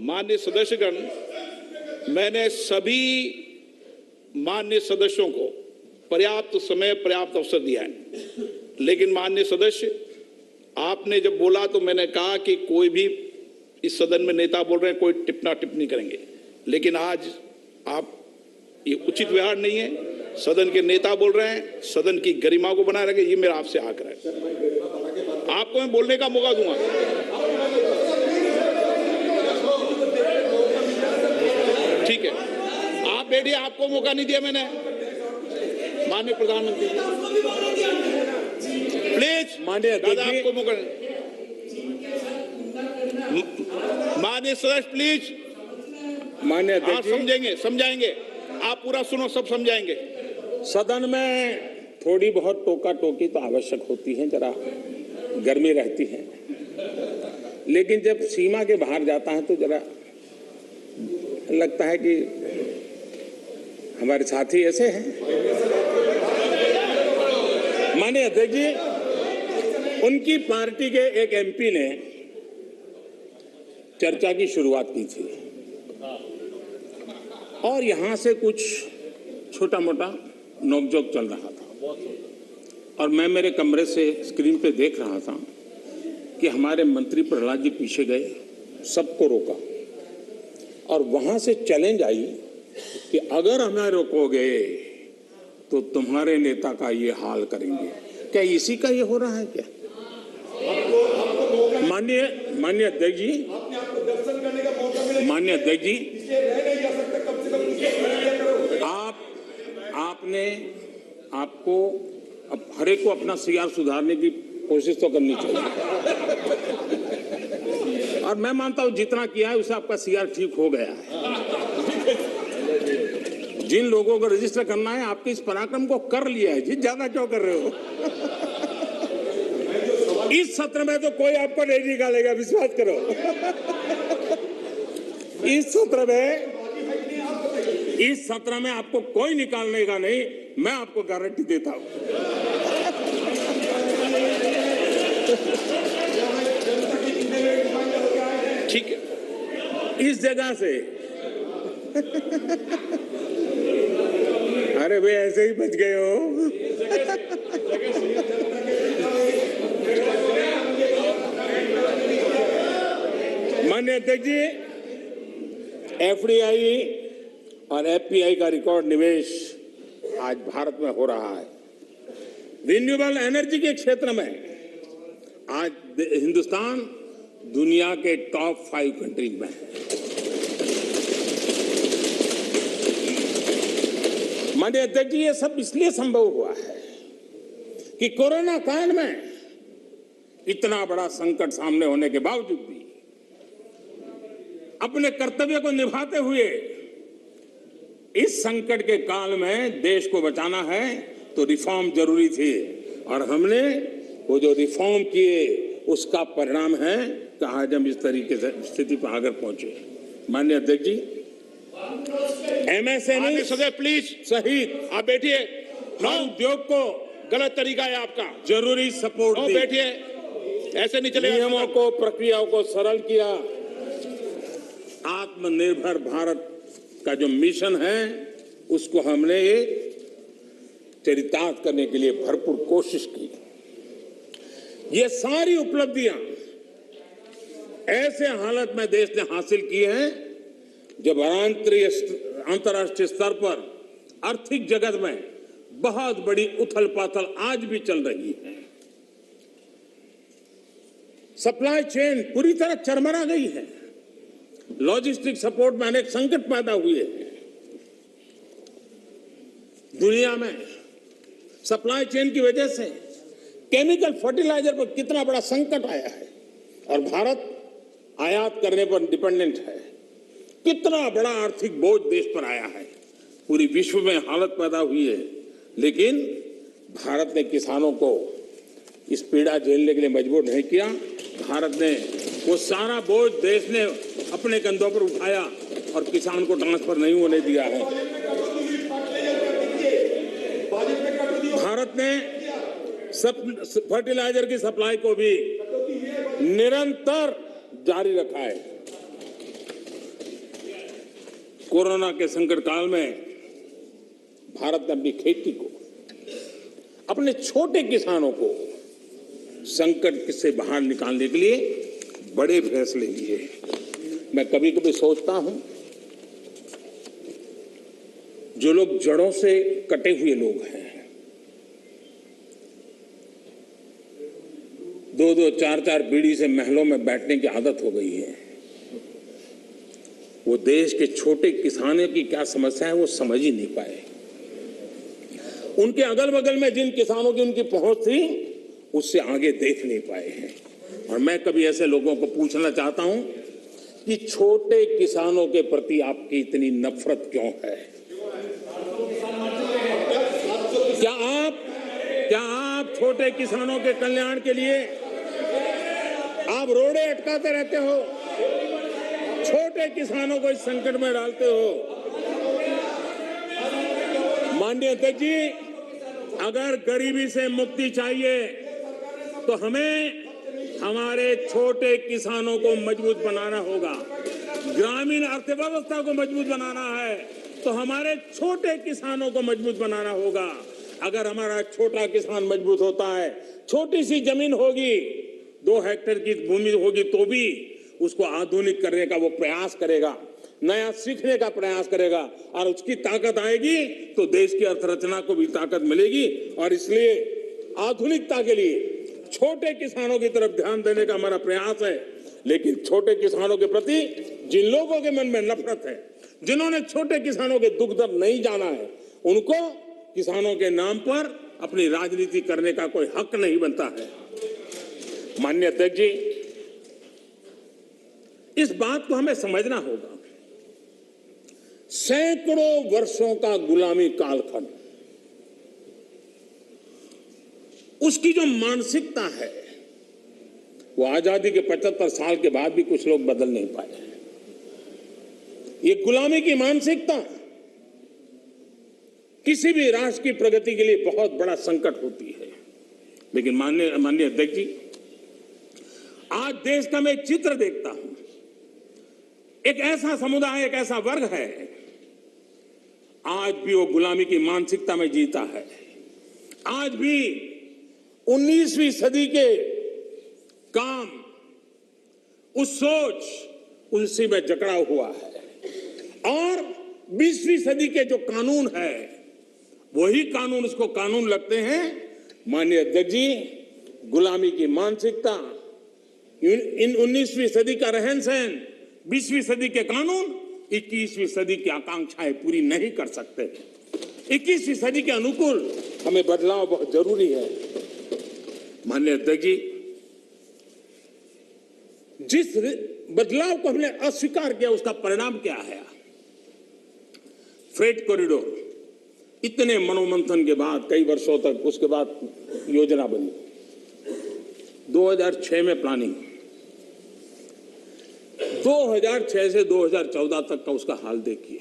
माननीय सदस्यगण, मैंने सभी माननीय सदस्यों को पर्याप्त समय, पर्याप्त अवसर दिया है, लेकिन माननीय सदस्य आपने जब बोला तो मैंने कहा कि कोई भी इस सदन में नेता बोल रहे हैं, कोई टिप्पणी टिप्पणी करेंगे, लेकिन आज आप ये उचित व्यवहार नहीं है। सदन के नेता बोल रहे हैं, सदन की गरिमा को बनाए रखें, ये मेरा आपसे आग्रह है। आपको मैं बोलने का मौका दूंगा। ठीक है, आप बैठिए, आपको मौका नहीं दिया मैंने। माननीय प्रधानमंत्री प्लीज, माननीय दादा आपको मौका। माननीय सदस्य प्लीज, माननीय आप अध्यक्ष जी, समझेंगे, समझाएंगे, आप पूरा सुनो, सब समझाएंगे। सदन में थोड़ी बहुत टोका टोकी तो आवश्यक होती है, जरा गर्मी रहती है, लेकिन जब सीमा के बाहर जाता है तो जरा लगता है कि हमारे साथी ऐसे हैं। माननीय अध्यक्ष जी, उनकी पार्टी के एक एमपी ने चर्चा की शुरुआत की थी और यहां से कुछ छोटा मोटा नोकझोंक चल रहा था और मैं मेरे कमरे से स्क्रीन पे देख रहा था कि हमारे मंत्री प्रहलाद जी पीछे गए, सबको रोका और वहां से चैलेंज आई कि अगर हमें रोकोगे तो तुम्हारे नेता का ये हाल करेंगे। क्या इसी का ये हो रहा है क्या? माननीय अध्यक्ष जी, माननीय अध्यक्ष जी, आपको अब हर एक को अपना सीआर सुधारने की कोशिश तो करनी चाहिए और मैं मानता हूं जितना किया है उसे आपका सीआर ठीक हो गया है। जिन लोगों को रजिस्टर करना है आपके इस पराक्रम को कर लिया है जी, ज्यादा क्यों कर रहे हो? इस सत्र में तो कोई आपको नहीं निकालेगा, विश्वास करो। इस सत्र में आपको कोई निकालने का नहीं, मैं आपको गारंटी देता हूं। ठीक है, इस जगह से अरे भाई ऐसे ही बच गए हो। माननीय अध्यक्ष जी, एफडीआई और एफपीआई का रिकॉर्ड निवेश आज भारत में हो रहा है। रिन्यूएबल एनर्जी के क्षेत्र में आज हिंदुस्तान दुनिया के टॉप 5 कंट्रीज में है। माननीय अध्यक्ष जी, ये सब इसलिए संभव हुआ है कि कोरोना काल में इतना बड़ा संकट सामने होने के बावजूद भी अपने कर्तव्य को निभाते हुए इस संकट के काल में देश को बचाना है तो रिफॉर्म जरूरी थी और हमने वो जो रिफॉर्म किए उसका परिणाम है कि आज हम इस तरीके से स्थिति पर आकर पहुंचे। माननीय अध्यक्ष जी, एमएसएमई सदस्य प्लीज सहित आप बैठिए। हर उद्योग को गलत तरीका है आपका, जरूरी सपोर्ट दी, बैठिए, ऐसे नहीं चलेगा। नियमों को, प्रक्रियाओं को सरल किया। आत्मनिर्भर भारत का जो मिशन है उसको हमने चरितार्थ करने के लिए भरपूर कोशिश की। ये सारी उपलब्धियां ऐसे हालत में देश ने हासिल की हैं जब अंतर्राष्ट्रीय स्तर पर आर्थिक जगत में बहुत बड़ी उथल पाथल आज भी चल रही है। सप्लाई चेन पूरी तरह चरमरा गई है। लॉजिस्टिक सपोर्ट में अनेक संकट पैदा हुए हैं। दुनिया में सप्लाई चेन की वजह से केमिकल फर्टिलाइजर पर कितना बड़ा संकट आया है और भारत आयात करने पर डिपेंडेंट है। कितना बड़ा आर्थिक बोझ देश पर आया है। पूरी विश्व में हालत पैदा हुई है, लेकिन भारत ने किसानों को इस पीड़ा झेलने के लिए मजबूर नहीं किया। भारत ने वो सारा बोझ देश ने अपने कंधों पर उठाया और किसान को ट्रांसफर नहीं होने दिया है। भारत ने फर्टिलाइजर की सप्लाई को भी निरंतर जारी रखा है। कोरोना के संकट काल में भारत ने अपनी खेती को, अपने छोटे किसानों को संकट से बाहर निकालने के लिए बड़े फैसले लिए। मैं कभी कभी सोचता हूं, जो लोग जड़ों से कटे हुए लोग हैं, 2-2, 4-4 पीढ़ी से महलों में बैठने की आदत हो गई है, वो देश के छोटे किसानों की क्या समस्या है वो समझ ही नहीं पाए। उनके अगल बगल में जिन किसानों की उनकी पहुंच थी, उससे आगे देख नहीं पाए हैं। और मैं कभी ऐसे लोगों को पूछना चाहता हूं कि छोटे किसानों के प्रति आपकी इतनी नफरत क्यों है? क्या आप छोटे किसानों के कल्याण के लिए आप रोड़े अटकाते रहते हो? छोटे किसानों को इस संकट में डालते हो। माननीय अध्यक्ष जी, अगर गरीबी से मुक्ति चाहिए तो हमें हमारे छोटे किसानों को मजबूत बनाना होगा। ग्रामीण अर्थव्यवस्था को मजबूत बनाना है तो हमारे छोटे किसानों को मजबूत बनाना होगा। अगर हमारा छोटा किसान मजबूत होता है, छोटी सी जमीन होगी, 2 हेक्टेयर की भूमि होगी, तो भी उसको आधुनिक करने का वो प्रयास करेगा, नया सीखने का प्रयास करेगा, और उसकी ताकत आएगी तो देश की अर्थरचना को भी ताकत मिलेगी। और इसलिए आधुनिकता के लिए छोटे किसानों की तरफ ध्यान देने का हमारा प्रयास है। लेकिन छोटे किसानों के प्रति जिन लोगों के मन में नफरत है, जिन्होंने छोटे किसानों के दुख दर्द नहीं जाना है, उनको किसानों के नाम पर अपनी राजनीति करने का कोई हक नहीं बनता है। माननीय अध्यक्ष जी, इस बात को हमें समझना होगा। सैकड़ों वर्षों का गुलामी कालखंड, उसकी जो मानसिकता है वो आजादी के 75 साल के बाद भी कुछ लोग बदल नहीं पाए। ये गुलामी की मानसिकता किसी भी राष्ट्र की प्रगति के लिए बहुत बड़ा संकट होती है। लेकिन माननीय अध्यक्ष जी, आज देश का मैं एक चित्र देखता हूं। एक ऐसा समुदाय, एक ऐसा वर्ग है, आज भी वो गुलामी की मानसिकता में जीता है। आज भी 19वीं सदी के काम, उस सोच, उसी में जकड़ा हुआ है। और 20वीं सदी के जो कानून है, वही कानून उसको कानून लगते हैं। माननीय अध्यक्ष जी, गुलामी की मानसिकता, इन 19वीं सदी का रहन सहन, 20वीं सदी के कानून 21वीं सदी की आकांक्षाएं पूरी नहीं कर सकते। 21वीं सदी के अनुकूल हमें बदलाव बहुत जरूरी है। माननीय अध्यक्ष जी, जिस बदलाव को हमने अस्वीकार किया, उसका परिणाम क्या है? फ्रेट कॉरिडोर, इतने मनोमंथन के बाद, कई वर्षों तक उसके बाद योजना बनी। 2006 में प्लानिंग, 2006 से 2014 तक का उसका हाल देखिए।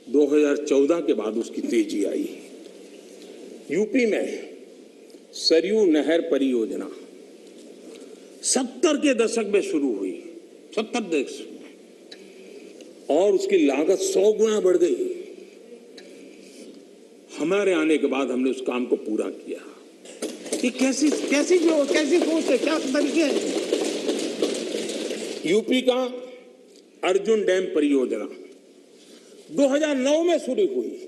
2014 के बाद उसकी तेजी आई। यूपी में सरयू नहर परियोजना 70 के दशक में शुरू हुई, 70 दशक में, और उसकी लागत 100 गुना बढ़ गई। हमारे आने के बाद हमने उस काम को पूरा किया। ये कैसी सोच है, क्या तरीके हैं? यूपी का अर्जुन डैम परियोजना 2009 में शुरू हुई,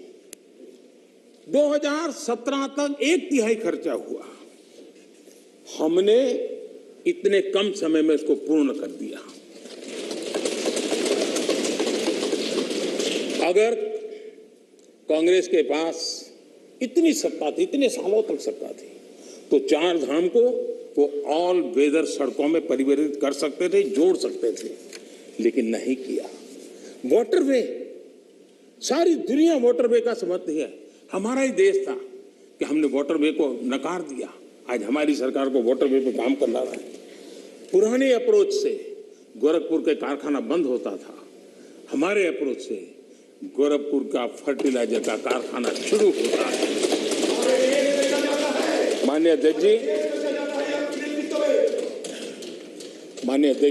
2017 तक 1/3 खर्चा हुआ। हमने इतने कम समय में इसको पूर्ण कर दिया। अगर कांग्रेस के पास इतनी सत्ता थी, इतने सालों तक सत्ता थी, तो 4 धाम को वो ऑल वेदर सड़कों में परिवर्तित कर सकते थे, जोड़ सकते थे, लेकिन नहीं किया। वाटरवे, सारी दुनिया वाटरवे का समर्थन है। हमारा ही देश था कि हमने वाटरवे को नकार दिया। आज हमारी सरकार को वाटरवे पे काम करना है। पुराने अप्रोच से गोरखपुर के कारखाना बंद होता था, हमारे अप्रोच से गोरखपुर का फर्टिलाइजर का कारखाना शुरू होता है। माननीय अध्यक्ष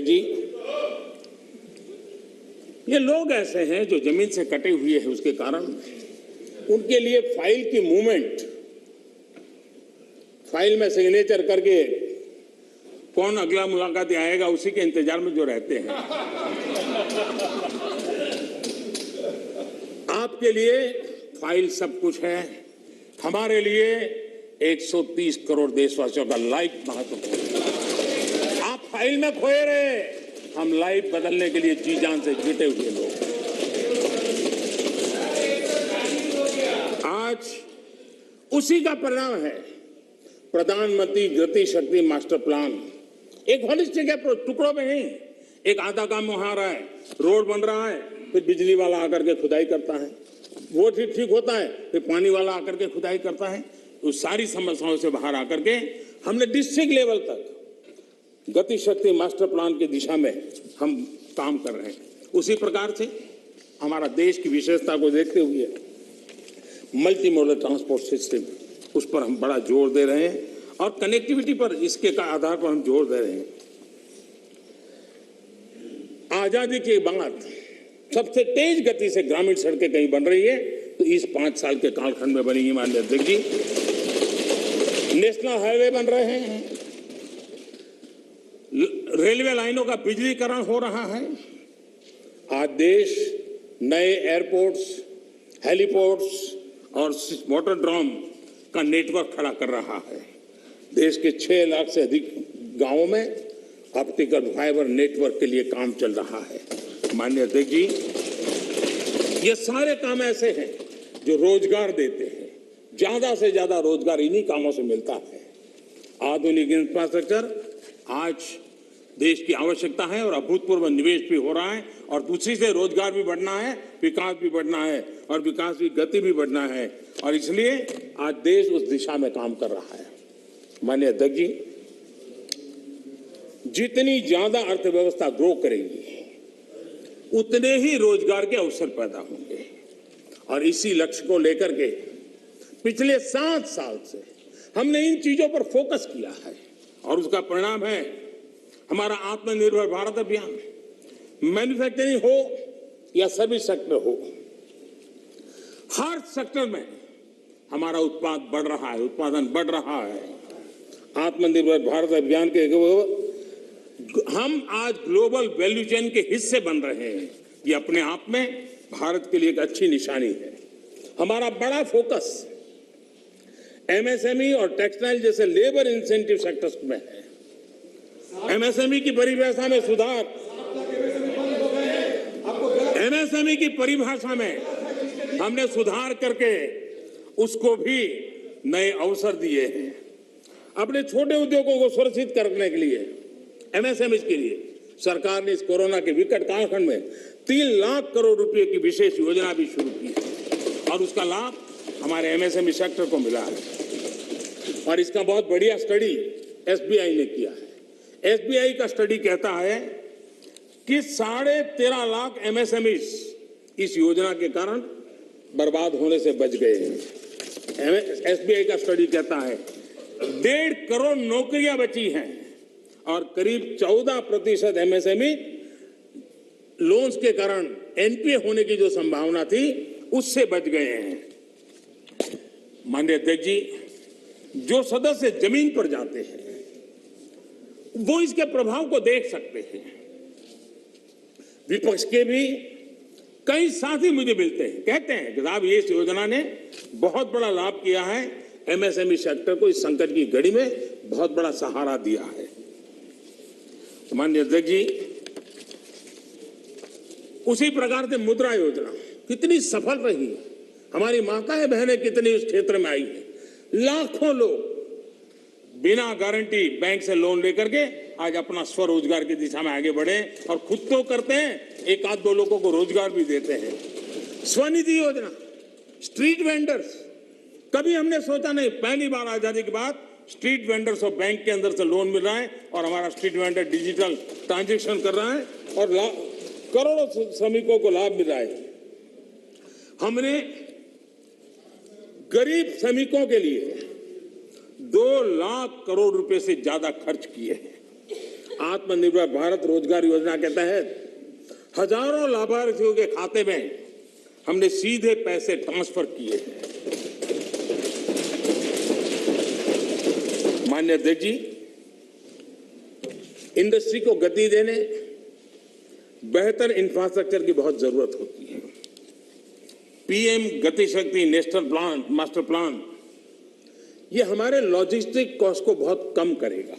जी, ये लोग ऐसे हैं जो जमीन से कटे हुए हैं, उसके कारण उनके लिए फाइल की मूवमेंट, फाइल में सिग्नेचर करके कौन अगला मुलाकात आएगा उसी के इंतजार में जो रहते हैं। आपके लिए फाइल सब कुछ है, हमारे लिए 130 करोड़ देशवासियों का लाइफ महत्वपूर्ण है। आप फाइल में खोए रहे, हम लाइफ बदलने के लिए जी जान से जुटे हुए लोग। आज उसी का परिणाम है प्रधानमंत्री गति शक्ति मास्टर प्लान। एक होलिस्टिक अप्रोच, टुकड़ों में नहीं। एक आधा काम वहां रहा है, रोड बन रहा है, फिर बिजली वाला आकर के खुदाई करता है, वो ठीक होता है, फिर पानी वाला आकर के खुदाई करता है। उस सारी समस्याओं से बाहर आकर के हमने डिस्ट्रिक्ट लेवल तक गति शक्ति मास्टर प्लान की दिशा में हम काम कर रहे हैं। उसी प्रकार से हमारा देश की विशेषता को देखते हुए मल्टी मॉडल ट्रांसपोर्ट सिस्टम, उस पर हम बड़ा जोर दे रहे हैं और कनेक्टिविटी पर इसके का आधार पर हम जोर दे रहे हैं। आजादी के बाद सबसे तेज गति से ग्रामीण सड़कें कहीं बन रही है तो इस 5 साल के कालखंड में बनी है। माननीय अध्यक्ष जी, नेशनल हाईवे बन रहे हैं, रेलवे लाइनों का बिजलीकरण हो रहा है। आज देश नए एयरपोर्ट्स, हेलीपोर्ट्स और मोटरड्रोम का नेटवर्क खड़ा कर रहा है। देश के 6 लाख से अधिक गांवों में ऑप्टिकल फाइबर नेटवर्क के लिए काम चल रहा है। माननीय अध्यक्ष जी, ये सारे काम ऐसे हैं जो रोजगार देते हैं। ज्यादा से ज्यादा रोजगार इन्हीं कामों से मिलता है। आधुनिक इंफ्रास्ट्रक्चर आज देश की आवश्यकता है और अभूतपूर्व निवेश भी हो रहा है और उसी से रोजगार भी बढ़ना है, विकास भी बढ़ना है और विकास की गति भी बढ़ना है और इसलिए आज देश उस दिशा में काम कर रहा है। माननीय अध्यक्ष जी, जितनी ज्यादा अर्थव्यवस्था ग्रो करेगी उतने ही रोजगार के अवसर पैदा होंगे और इसी लक्ष्य को लेकर के पिछले 7 साल से हमने इन चीजों पर फोकस किया है और उसका परिणाम है हमारा आत्मनिर्भर भारत अभियान। मैन्युफैक्चरिंग हो या सर्विस सेक्टर हो, हर सेक्टर में हमारा उत्पाद बढ़ रहा है, उत्पादन बढ़ रहा है। आत्मनिर्भर भारत अभियान के हम आज ग्लोबल वैल्यू चेन के हिस्से बन रहे हैं। ये अपने आप में भारत के लिए एक अच्छी निशानी है। हमारा बड़ा फोकस एमएसएमई और टेक्सटाइल जैसे लेबर इंसेंटिव सेक्टर्स में है। एमएसएमई की परिभाषा में सुधार, एमएसएमई की परिभाषा में हमने सुधार करके उसको भी नए अवसर दिए हैं। अपने छोटे उद्योगों को सुरक्षित करने के लिए, एमएसएमई के लिए सरकार ने इस कोरोना के विकट कालखंड में 3 लाख करोड़ रुपए की विशेष योजना भी शुरू की है और उसका लाभ हमारे एमएसएमई सेक्टर को मिला है। और इसका बहुत बढ़िया स्टडी एसबीआई ने किया है। एसबीआई का स्टडी कहता है कि 13.5 लाख एमएसएमईज इस योजना के कारण बर्बाद होने से बच गए हैं। एसबीआई का स्टडी कहता है 1.5 करोड़ नौकरियां बची हैं और करीब 14% एमएसएमई लोन्स के कारण एनपीए होने की जो संभावना थी उससे बच गए हैं। माननीय अध्यक्ष जी, जो सदस्य जमीन पर जाते हैं वो इसके प्रभाव को देख सकते हैं। विपक्ष के भी कई साथी मुझे मिलते हैं, कहते हैं कि साहब ये इस योजना ने बहुत बड़ा लाभ किया है, एमएसएमई सेक्टर को इस संकट की घड़ी में बहुत बड़ा सहारा दिया है। माननीय अध्यक्ष जी, उसी प्रकार से मुद्रा योजना कितनी सफल रही, हमारी माताएं बहनें कितनी उस क्षेत्र में आई है। लाखों लोग बिना गारंटी बैंक से लोन लेकर के आज अपना स्वरोजगार की दिशा में आगे बढ़े और खुद तो करते हैं, 1-2 लोगों को रोजगार भी देते हैं। स्वनिधि योजना, स्ट्रीट वेंडर्स, कभी हमने सोचा नहीं, पहली बार आजादी के बाद स्ट्रीट वेंडर्स और बैंक के अंदर से लोन मिल रहा है और हमारा स्ट्रीट वेंडर डिजिटल ट्रांजैक्शन कर रहा है और करोड़ों श्रमिकों को लाभ मिल रहा है। हमने गरीब श्रमिकों के लिए 2 लाख करोड़ रुपए से ज्यादा खर्च किए हैं। आत्मनिर्भर भारत रोजगार योजना के तहत हजारों लाभार्थियों के खाते में हमने सीधे पैसे ट्रांसफर किए हैं। माननीय अध्यक्ष जी, इंडस्ट्री को गति देने बेहतर इंफ्रास्ट्रक्चर की बहुत जरूरत होती है। पीएम गति शक्ति नेशनल प्लान, मास्टर प्लान, ये हमारे लॉजिस्टिक कॉस्ट को बहुत कम करेगा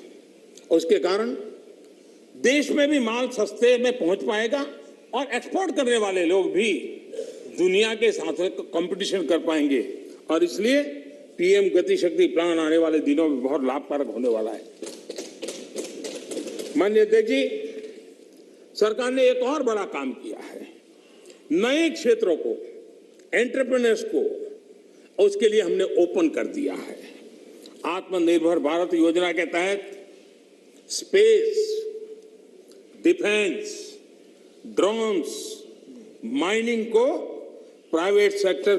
और उसके कारण देश में भी माल सस्ते में पहुंच पाएगा और एक्सपोर्ट करने वाले लोग भी दुनिया के साथ कंपटीशन कर पाएंगे और इसलिए पीएम गति शक्ति प्लान आने वाले दिनों में बहुत लाभकारक होने वाला है। माननीय अध्यक्ष जी, सरकार ने एक और बड़ा काम किया है। नए क्षेत्रों को, एंटरप्रेन्योर्स को, उसके लिए हमने ओपन कर दिया है। आत्मनिर्भर भारत योजना के तहत स्पेस, डिफेंस, ड्रोन्स, माइनिंग को, प्राइवेट सेक्टर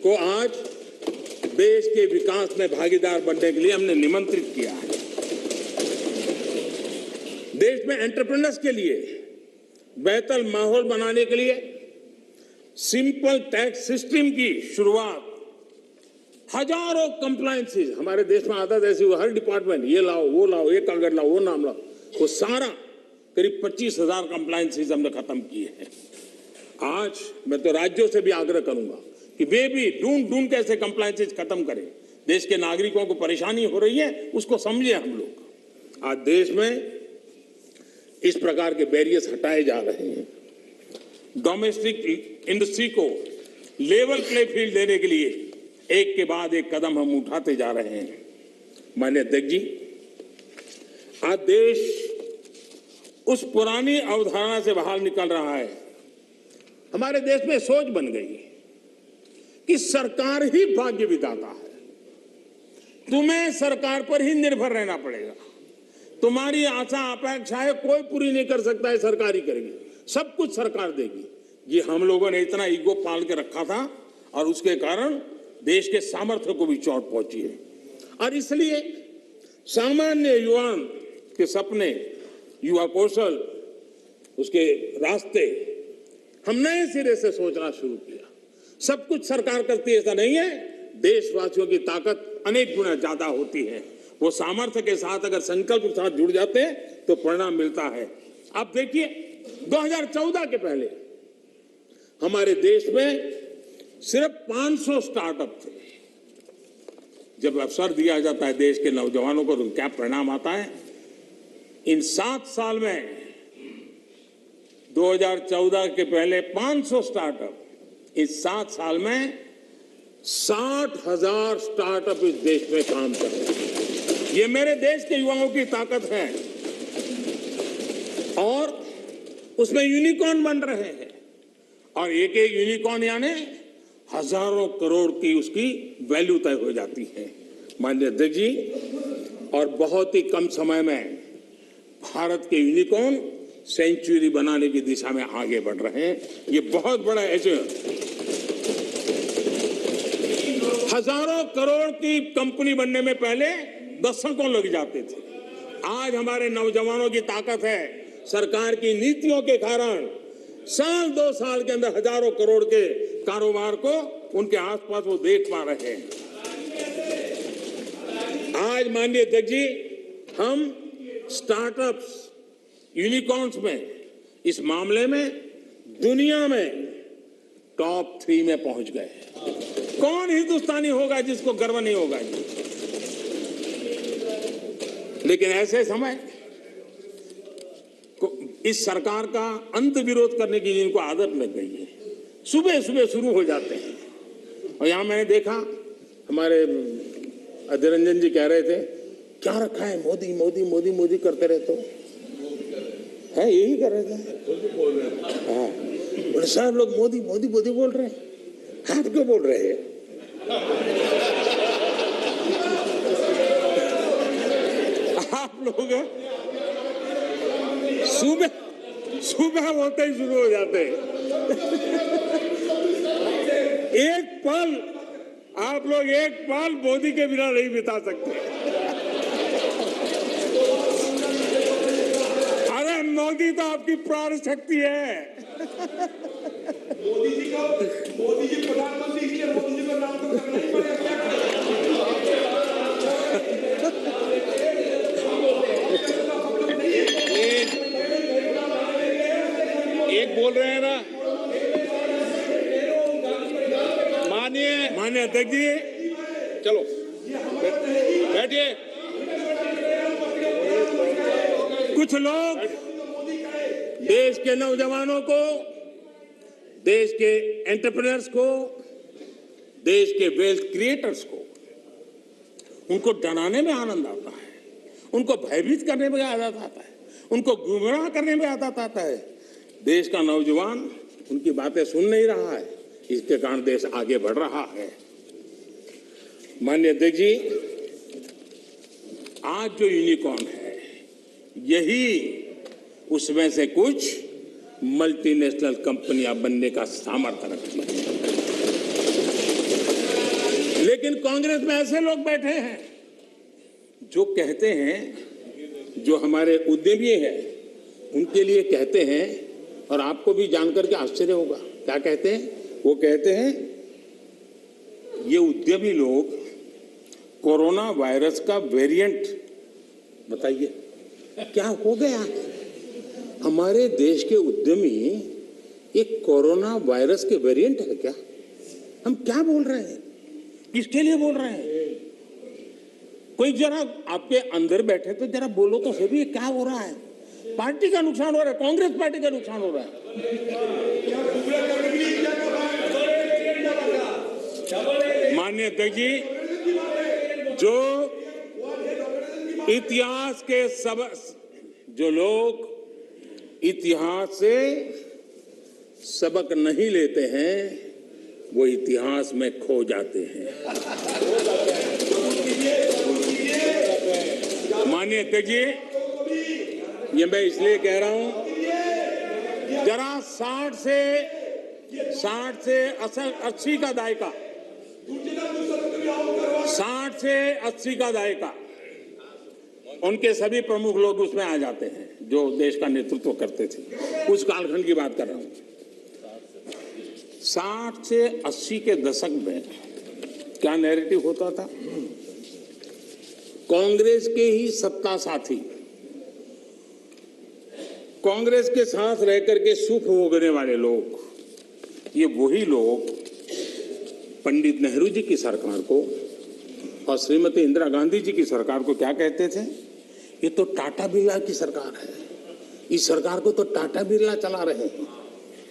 को आज देश के विकास में भागीदार बनने के लिए हमने निमंत्रित किया है। देश में एंटरप्रेन्योर्स के लिए बेहतर माहौल बनाने के लिए सिंपल टैक्स सिस्टम की शुरुआत, हजारों कंप्लायंसेस हमारे देश में आदत ऐसी हुई, हर डिपार्टमेंट ये लाओ, वो लाओ, ये कागज लाओ, वो नाम लाओ, वो सारा करीब 25,000 कंप्लायंसेस हमने खत्म किए हैं। आज मैं तो राज्यों से भी आग्रह करूंगा कि वे भी ढूंढ के ऐसे कंप्लायंसेस खत्म करें। देश के नागरिकों को परेशानी हो रही है, उसको समझे हम लोग। आज देश में इस प्रकार के बैरियर्स हटाए जा रहे हैं। डोमेस्टिक इंडस्ट्री को लेवल प्ले फील्ड देने के लिए एक के बाद एक कदम हम उठाते जा रहे हैं। माननीय अध्यक्ष जी, आज देश उस पुरानी अवधारणा से बाहर निकल रहा है। हमारे देश में सोच बन गई है कि सरकार ही भाग्य विधाता है, तुम्हें सरकार पर ही निर्भर रहना पड़ेगा, तुम्हारी आशा अपेक्षाएं कोई पूरी नहीं कर सकता है, सरकार ही करेगी, सब कुछ सरकार देगी। ये हम लोगों ने इतना ईगो पाल के रखा था और उसके कारण देश के सामर्थ्य को भी चोट पहुंची है। और इसलिए सामान्य युवा के सपने, युवा कौशल, उसके रास्ते हम नए सिरे से सोचना शुरू किया। सब कुछ सरकार करती है ऐसा नहीं है, देशवासियों की ताकत अनेक गुना ज्यादा होती है। वो सामर्थ्य के साथ अगर संकल्प के साथ जुड़ जाते हैं तो परिणाम मिलता है। आप देखिए 2014 के पहले हमारे देश में सिर्फ 500 स्टार्टअप थे। जब अवसर दिया जाता है देश के नौजवानों को तो क्या परिणाम आता है। इन 7 साल में 2014 के पहले 500 स्टार्टअप, इस 7 साल में 60,000 स्टार्टअप इस देश में काम कर रहे हैं। ये मेरे देश के युवाओं की ताकत है और उसमें यूनिकॉर्न बन रहे हैं और एक एक यूनिकॉर्न यानी हजारों करोड़ की उसकी वैल्यू तय हो जाती है। माननीय अध्यक्ष जी, और बहुत ही कम समय में भारत के यूनिकॉर्न सेंचुरी बनाने की दिशा में आगे बढ़ रहे हैं। ये बहुत बड़ा अचीवमेंट। हजारों करोड़ की कंपनी बनने में पहले दशकों लग जाते थे। आज हमारे नौजवानों की ताकत है, सरकार की नीतियों के कारण साल 2 साल के अंदर हजारों करोड़ के कारोबार को उनके आसपास वो देख पा रहे हैं। आज माननीय अध्यक्ष जी, हम स्टार्टअप्स, यूनिकॉर्न्स में, इस मामले में दुनिया में टॉप 3 में पहुंच गए। कौन हिंदुस्तानी होगा जिसको गर्व नहीं होगा। लेकिन ऐसे समय इस सरकार का अंत विरोध करने की जिनको आदत लग गई है, सुबह सुबह शुरू हो जाते हैं। और यहां मैंने देखा हमारे अधीर रंजन जी कह रहे थे, क्या रखा है, मोदी मोदी मोदी मोदी करते रहते हो, है यही कर रहे थे। हाँ, सब लोग मोदी मोदी मोदी बोल रहे हैं, हाथ क्यों बोल रहे हैं। आप लोग सुबह होते ही शुरू हो जाते हैं। एक पल आप लोग एक पल मोदी के बिना नहीं बिता सकते। अरे मोदी तो आपकी प्राण शक्ति है। मोदी जी प्रधानमंत्री, इसलिए मोदी जी का नाम तो करना ही पड़ेगा। बोल रहे हैं ना, माननीय अध्यक्ष जी, चलो बैठिए। कुछ लोग देश के नौजवानों को, देश के एंटरप्रेन्योर्स को, देश के वेल्थ क्रिएटर्स को, उनको डराने में आनंद आता है, उनको भयभीत करने में आदत आता है, उनको गुमराह करने में आदत आता है। देश का नौजवान उनकी बातें सुन नहीं रहा है, इसके कारण देश आगे बढ़ रहा है। माननीय अध्यक्ष जी, आज जो यूनिकॉर्न है, यही उसमें से कुछ मल्टीनेशनल कंपनियां बनने का सामर्थ्य रखती है। लेकिन कांग्रेस में ऐसे लोग बैठे हैं जो कहते हैं, जो हमारे उद्यमी हैं उनके लिए कहते हैं, और आपको भी जानकर के आश्चर्य होगा, क्या कहते हैं? वो कहते हैं ये उद्यमी लोग कोरोना वायरस का वेरिएंट, बताइए क्या हो गया है? हमारे देश के उद्यमी एक कोरोना वायरस के वेरिएंट है क्या? हम क्या बोल रहे हैं? किसके लिए बोल रहे हैं? कोई जरा आपके अंदर बैठे तो जरा बोलो तो सही, क्या हो रहा है? पार्टी का नुकसान हो रहा है, कांग्रेस पार्टी का नुकसान हो रहा है। माननीय अध्यक्ष जी, जो इतिहास के जो लोग इतिहास से सबक नहीं लेते हैं, वो इतिहास में खो जाते हैं। माननीय अध्यक्ष जी, ये मैं इसलिए कह रहा हूं, जरा 60 से 80 का दायका, 60 से 80 का दायका, उनके सभी प्रमुख लोग उसमें आ जाते हैं जो देश का नेतृत्व करते थे। उस कालखंड की बात कर रहा हूं। 60 से 80 के दशक में क्या नैरेटिव होता था? कांग्रेस के ही सत्ता साथी, कांग्रेस के साथ रहकर के सुख भोगने वाले लोग, ये वही लोग पंडित नेहरू जी की सरकार को और श्रीमती इंदिरा गांधी जी की सरकार को क्या कहते थे? ये तो टाटा बिरला की सरकार है, इस सरकार को तो टाटा बिरला चला रहे हैं।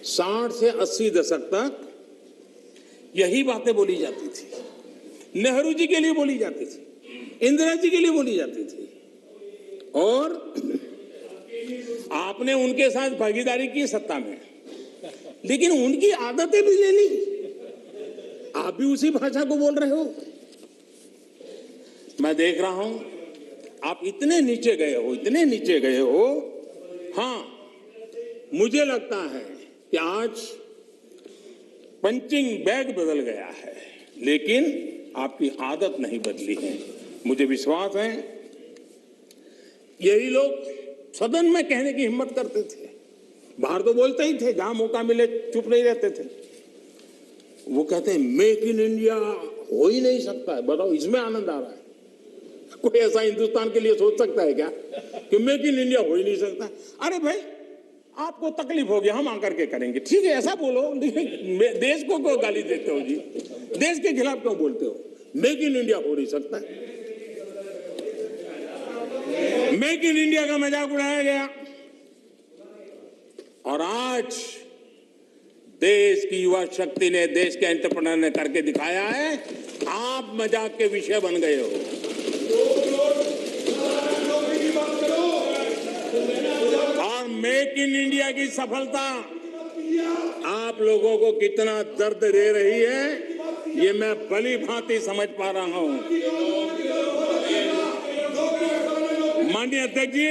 60 से 80 दशक तक यही बातें बोली जाती थी, नेहरू जी के लिए बोली जाती थी, इंदिरा जी के लिए बोली जाती थी, और आपने उनके साथ भागीदारी की सत्ता में, लेकिन उनकी आदतें भी ले ली, आप भी उसी भाषा को बोल रहे हो। मैं देख रहा हूं आप इतने नीचे गए हो, इतने नीचे गए हो। हां, मुझे लगता है कि आज पंचिंग बैग बदल गया है, लेकिन आपकी आदत नहीं बदली है। मुझे विश्वास है यही लोग सदन में कहने की हिम्मत करते थे, बाहर तो बोलते ही थे, जहां मौका मिले चुप नहीं रहते थे। वो कहते हैं मेक इन इंडिया हो ही नहीं सकता है। बताओ, इसमें आनंद आ रहा है? कोई ऐसा हिंदुस्तान के लिए सोच सकता है क्या कि मेक इन इंडिया हो ही नहीं सकता? अरे भाई, आपको तकलीफ होगी, हम आकर के करेंगे, ठीक है, ऐसा बोलो। देश को क्यों गाली देते हो जी? देश के खिलाफ क्यों बोलते हो? मेक इन इंडिया हो नहीं सकता। मेक इन इंडिया का मजाक उड़ाया गया, और आज देश की युवा शक्ति ने, देश के एंटरप्रेन्योर ने करके दिखाया है। आप मजाक के विषय बन गए हो। और मेक इन इंडिया की सफलता आप लोगों को कितना दर्द दे रही है, ये मैं भली भांति समझ पा रहा हूं। माननीय अध्यक्ष जी,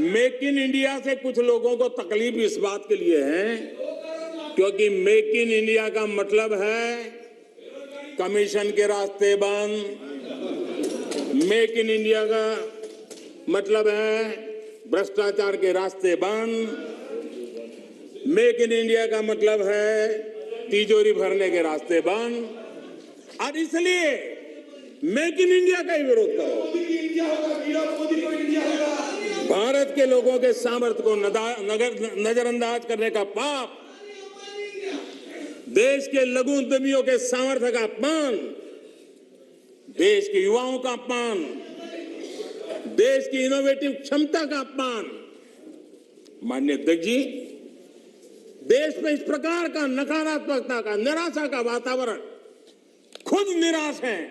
मेक इन इंडिया से कुछ लोगों को तकलीफ इस बात के लिए है क्योंकि मेक इन इंडिया का मतलब है कमीशन के रास्ते बंद, मेक इन इंडिया का मतलब है भ्रष्टाचार के रास्ते बंद, मेक इन इंडिया का मतलब है तिजोरी भरने के रास्ते बंद, और इसलिए मेक इन इंडिया का ही विरोध करो। भारत के लोगों के सामर्थ्य को नजरअंदाज करने का पाप, देश के लघु उद्यमियों के सामर्थ्य का अपमान, देश के युवाओं का अपमान, देश की इनोवेटिव क्षमता का अपमान। माननीय अध्यक्ष जी, देश में इस प्रकार का नकारात्मकता का, निराशा का वातावरण, खुद निराश हैं,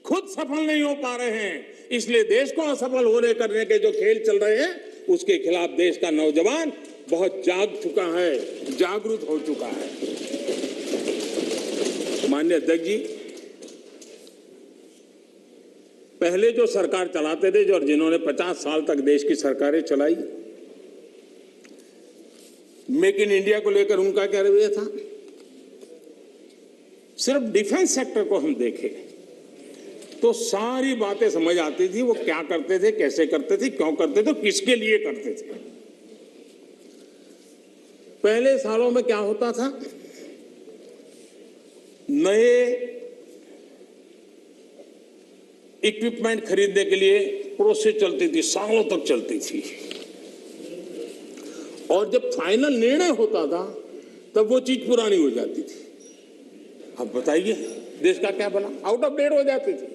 खुद सफल नहीं हो पा रहे हैं, इसलिए देश को असफल होने करने के जो खेल चल रहे हैं, उसके खिलाफ देश का नौजवान बहुत जाग चुका है, जागरूक हो चुका है। माननीय अध्यक्ष जी, पहले जो सरकार चलाते थे, जो और जिन्होंने 50 साल तक देश की सरकारें चलाई, मेक इन इंडिया को लेकर उनका क्या रवैया था? सिर्फ डिफेंस सेक्टर को हम देखें तो सारी बातें समझ आती थी, वो क्या करते थे, कैसे करते थे, क्यों करते थे, किसके लिए करते थे। पहले सालों में क्या होता था, नए इक्विपमेंट खरीदने के लिए प्रोसेस चलती थी, सालों तक चलती थी, और जब फाइनल निर्णय होता था तब वो चीज पुरानी हो जाती थी। अब बताइए देश का क्या बना, आउट ऑफ डेट हो जाती थी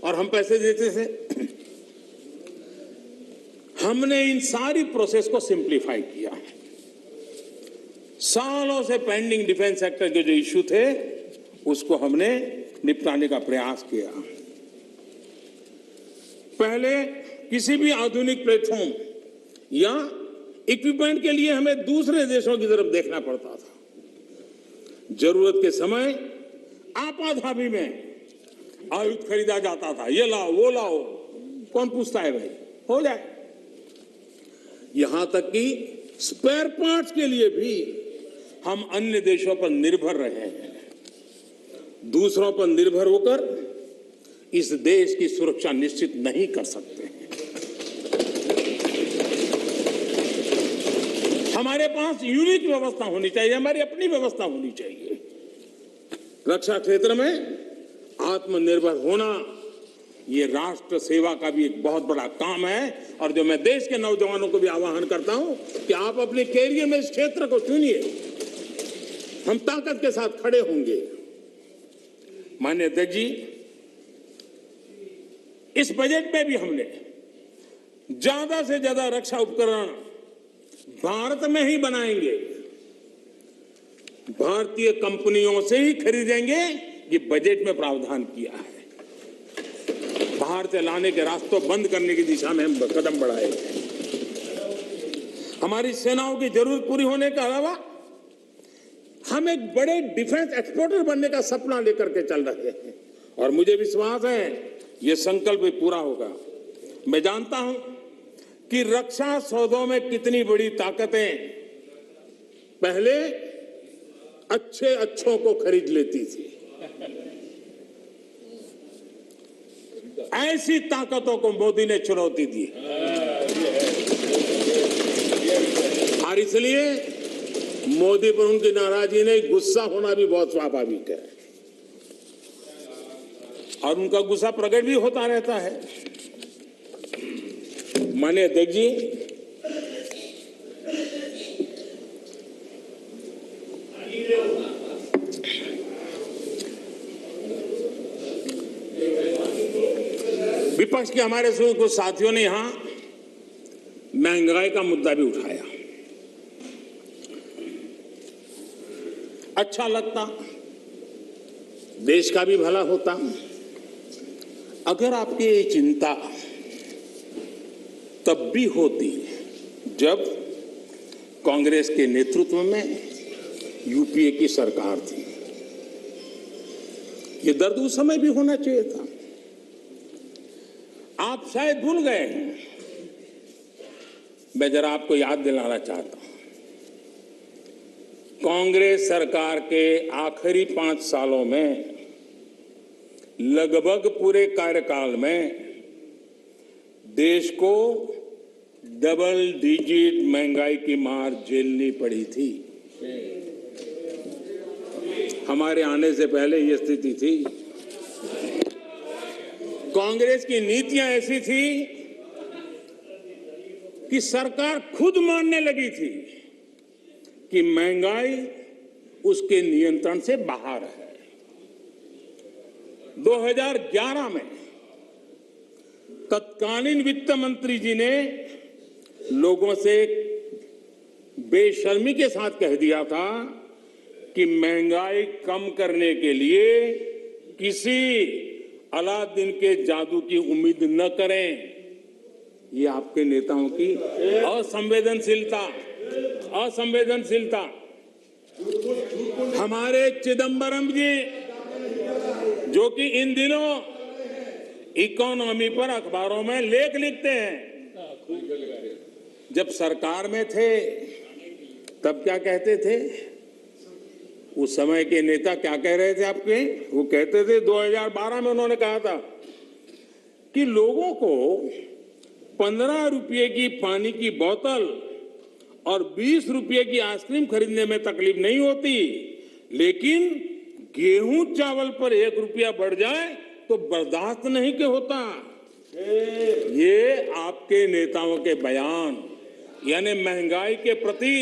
और हम पैसे देते थे। हमने इन सारी प्रोसेस को सिंप्लीफाई किया। सालों से पेंडिंग डिफेंस सेक्टर के जो इश्यू थे उसको हमने निपटाने का प्रयास किया। पहले किसी भी आधुनिक प्लेटफॉर्म या इक्विपमेंट के लिए हमें दूसरे देशों की तरफ देखना पड़ता था। जरूरत के समय आपाधापी में आयुध खरीदा जाता था, ये लाओ वो लाओ, कौन पूछता है भाई, हो जाए। यहां तक कि स्पेयर पार्ट्स के लिए भी हम अन्य देशों पर निर्भर रहे हैं। दूसरों पर निर्भर होकर इस देश की सुरक्षा निश्चित नहीं कर सकते हैं। हमारे पास यूनिक व्यवस्था होनी चाहिए, हमारी अपनी व्यवस्था होनी चाहिए। रक्षा क्षेत्र में आत्मनिर्भर होना ये राष्ट्र सेवा का भी एक बहुत बड़ा काम है, और जो मैं देश के नौजवानों को भी आह्वान करता हूं कि आप अपने कैरियर में इस क्षेत्र को चुनिए, हम ताकत के साथ खड़े होंगे। माननीय अध्यक्ष जी, इस बजट में भी हमने ज्यादा से ज्यादा रक्षा उपकरण भारत में ही बनाएंगे, भारतीय कंपनियों से ही खरीदेंगे, ये बजट में प्रावधान किया है। बाहर से लाने के रास्तों बंद करने की दिशा में हम कदम बढ़ाए हैं। हमारी सेनाओं की जरूरत पूरी होने के अलावा हम एक बड़े डिफेंस एक्सपोर्टर बनने का सपना लेकर के चल रहे हैं, और मुझे विश्वास है ये संकल्प भी पूरा होगा। मैं जानता हूं कि रक्षा सौदों में कितनी बड़ी ताकतें पहले अच्छों को खरीद लेती थी। ऐसी ताकतों को मोदी ने चुनौती दी, और इसलिए मोदी पर उनकी नाराजगी नहीं, गुस्सा होना भी बहुत स्वाभाविक है, और उनका गुस्सा प्रकट भी होता रहता है। माननीय अध्यक्ष जी, विपक्ष के हमारे कुछ साथियों ने यहां महंगाई का मुद्दा भी उठाया। अच्छा लगता, देश का भी भला होता अगर आपकी ये चिंता तब भी होती जब कांग्रेस के नेतृत्व में यूपीए की सरकार थी। ये दर्द उस समय भी होना चाहिए था। आप शायद भूल गए हैं, मैं जरा आपको याद दिलाना चाहता हूं। कांग्रेस सरकार के आखिरी 5 सालों में लगभग पूरे कार्यकाल में देश को डबल डिजिट महंगाई की मार झेलनी पड़ी थी। हमारे आने से पहले ये स्थिति थी। कांग्रेस की नीतियां ऐसी थी कि सरकार खुद मानने लगी थी कि महंगाई उसके नियंत्रण से बाहर है। 2011 में तत्कालीन वित्त मंत्री जी ने लोगों से बेशर्मी के साथ कह दिया था कि महंगाई कम करने के लिए किसी अलादीन के जादू की उम्मीद न करें। ये आपके नेताओं की असंवेदनशीलता। हमारे चिदंबरम जी, जो कि इन दिनों इकोनॉमी पर अखबारों में लेख लिखते हैं, जब सरकार में थे तब क्या कहते थे? उस समय के नेता क्या कह रहे थे आपके? वो कहते थे 2012 में उन्होंने कहा था कि लोगों को 15 रुपये की पानी की बोतल और 20 रुपये की आइसक्रीम खरीदने में तकलीफ नहीं होती, लेकिन गेहूं चावल पर 1 रुपया बढ़ जाए तो बर्दाश्त नहीं के होता। ये आपके नेताओं के बयान, यानी महंगाई के प्रति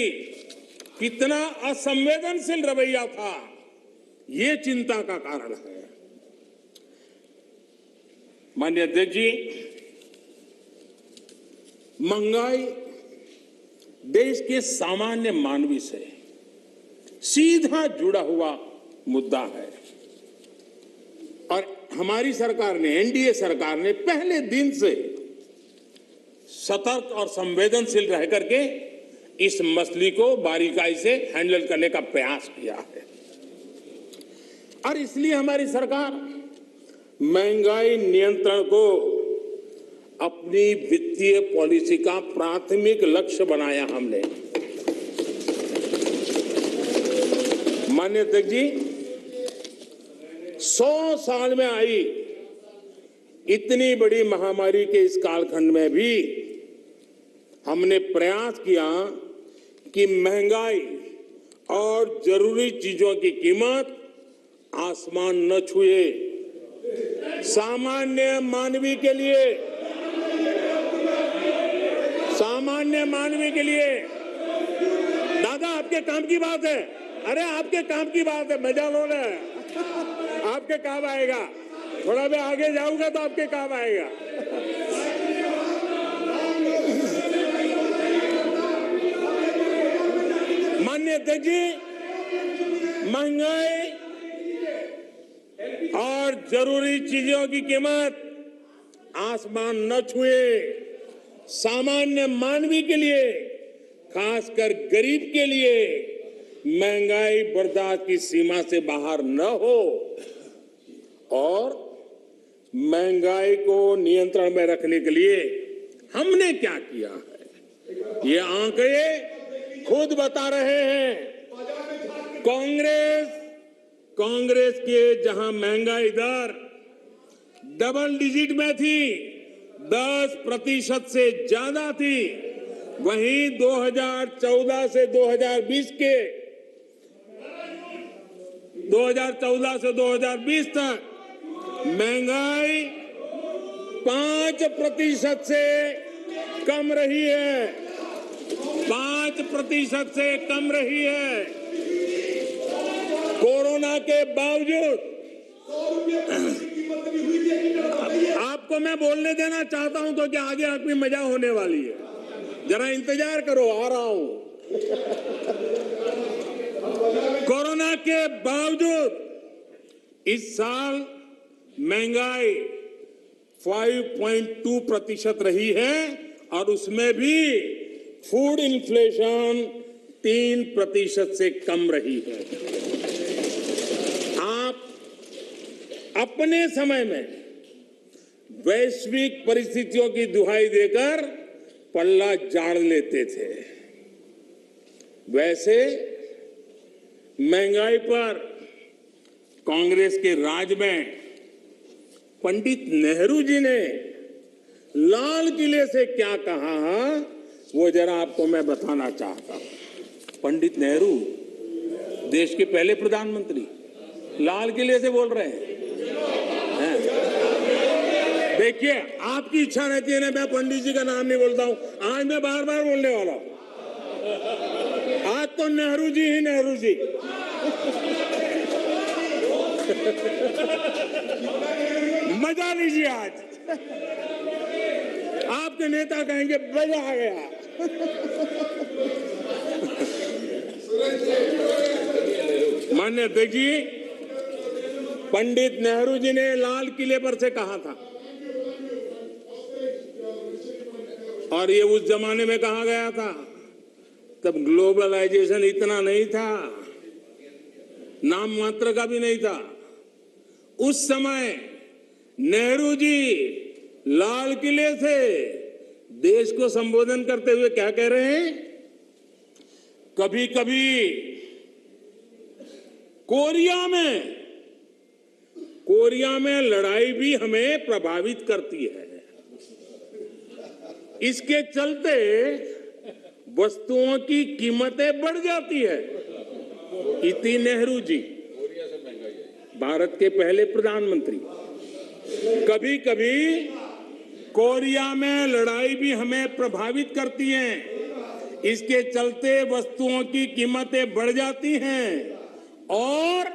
कितना असंवेदनशील रवैया था, ये चिंता का कारण है। माननीय अध्यक्ष जी, महंगाई देश के सामान्य मानवी से सीधा जुड़ा हुआ मुद्दा है और हमारी सरकार ने, एनडीए सरकार ने पहले दिन से सतर्क और संवेदनशील रह करके इस मसले को बारीकाई से हैंडल करने का प्रयास किया है और इसलिए हमारी सरकार महंगाई नियंत्रण को अपनी वित्तीय पॉलिसी का प्राथमिक लक्ष्य बनाया हमने। माननीय अध्यक्ष जी, 100 साल में आई इतनी बड़ी महामारी के इस कालखंड में भी हमने प्रयास किया कि महंगाई और जरूरी चीजों की कीमत आसमान न छुए। सामान्य मानवी के लिए दादा, आपके काम की बात है। अरे आपके काम की बात है, मजा लो ना, आपके काम आएगा। थोड़ा मैं आगे जाऊंगा तो आपके काम आएगा। माननीय अध्यक्ष जी, महंगाई और जरूरी चीजों की कीमत आसमान न छुए। सामान्य मानवी के लिए, खासकर गरीब के लिए महंगाई बर्दाश्त की सीमा से बाहर न हो और महंगाई को नियंत्रण में रखने के लिए हमने क्या किया है, ये आंकड़े खुद बता रहे हैं। कांग्रेस के जहां महंगाई दर डबल डिजिट में थी, 10% से ज्यादा थी, वहीं 2014 से 2020 तक महंगाई 5% से कम रही है। 5% से कम रही है। कोरोना के बावजूद आपको मैं बोलने देना चाहता हूं तो क्या आगे आपकी मजा होने वाली है, जरा इंतजार करो, आ रहा हूं। कोरोना के बावजूद इस साल महंगाई 5.2% रही है और उसमें भी फूड इन्फ्लेशन 3% से कम रही है। आप अपने समय में वैश्विक परिस्थितियों की दुहाई देकर पल्ला झाड़ लेते थे, वैसे महंगाई पर कांग्रेस के राज में पंडित नेहरू जी ने लाल किले से क्या कहा, वो जरा आपको मैं बताना चाहता हूं। पंडित नेहरू देश के पहले प्रधानमंत्री लाल किले से बोल रहे हैं। देखिए, आपकी इच्छा रहती है ना, मैं पंडित जी का नाम नहीं बोलता हूं। आज मैं बार बार बोलने वाला हूं। आज तो नेहरू जी ही नेहरू जी। मजा लीजिए आज। आपके नेता कहेंगे मजा आ गया। माननीय अध्यक्ष जी, पंडित नेहरू जी ने लाल किले पर से कहा था, और ये उस जमाने में कहा गया था, तब ग्लोबलाइजेशन इतना नहीं था, नाम मात्र का भी नहीं था। उस समय नेहरू जी लाल किले से देश को संबोधन करते हुए क्या कह रहे हैं? कभी कभी कोरिया में लड़ाई भी हमें प्रभावित करती है। इसके चलते वस्तुओं की कीमतें बढ़ जाती है। इति नेहरू जी, भारत के पहले प्रधानमंत्री। कभी कभी कोरिया में लड़ाई भी हमें प्रभावित करती है। इसके चलते वस्तुओं की कीमतें बढ़ जाती हैं और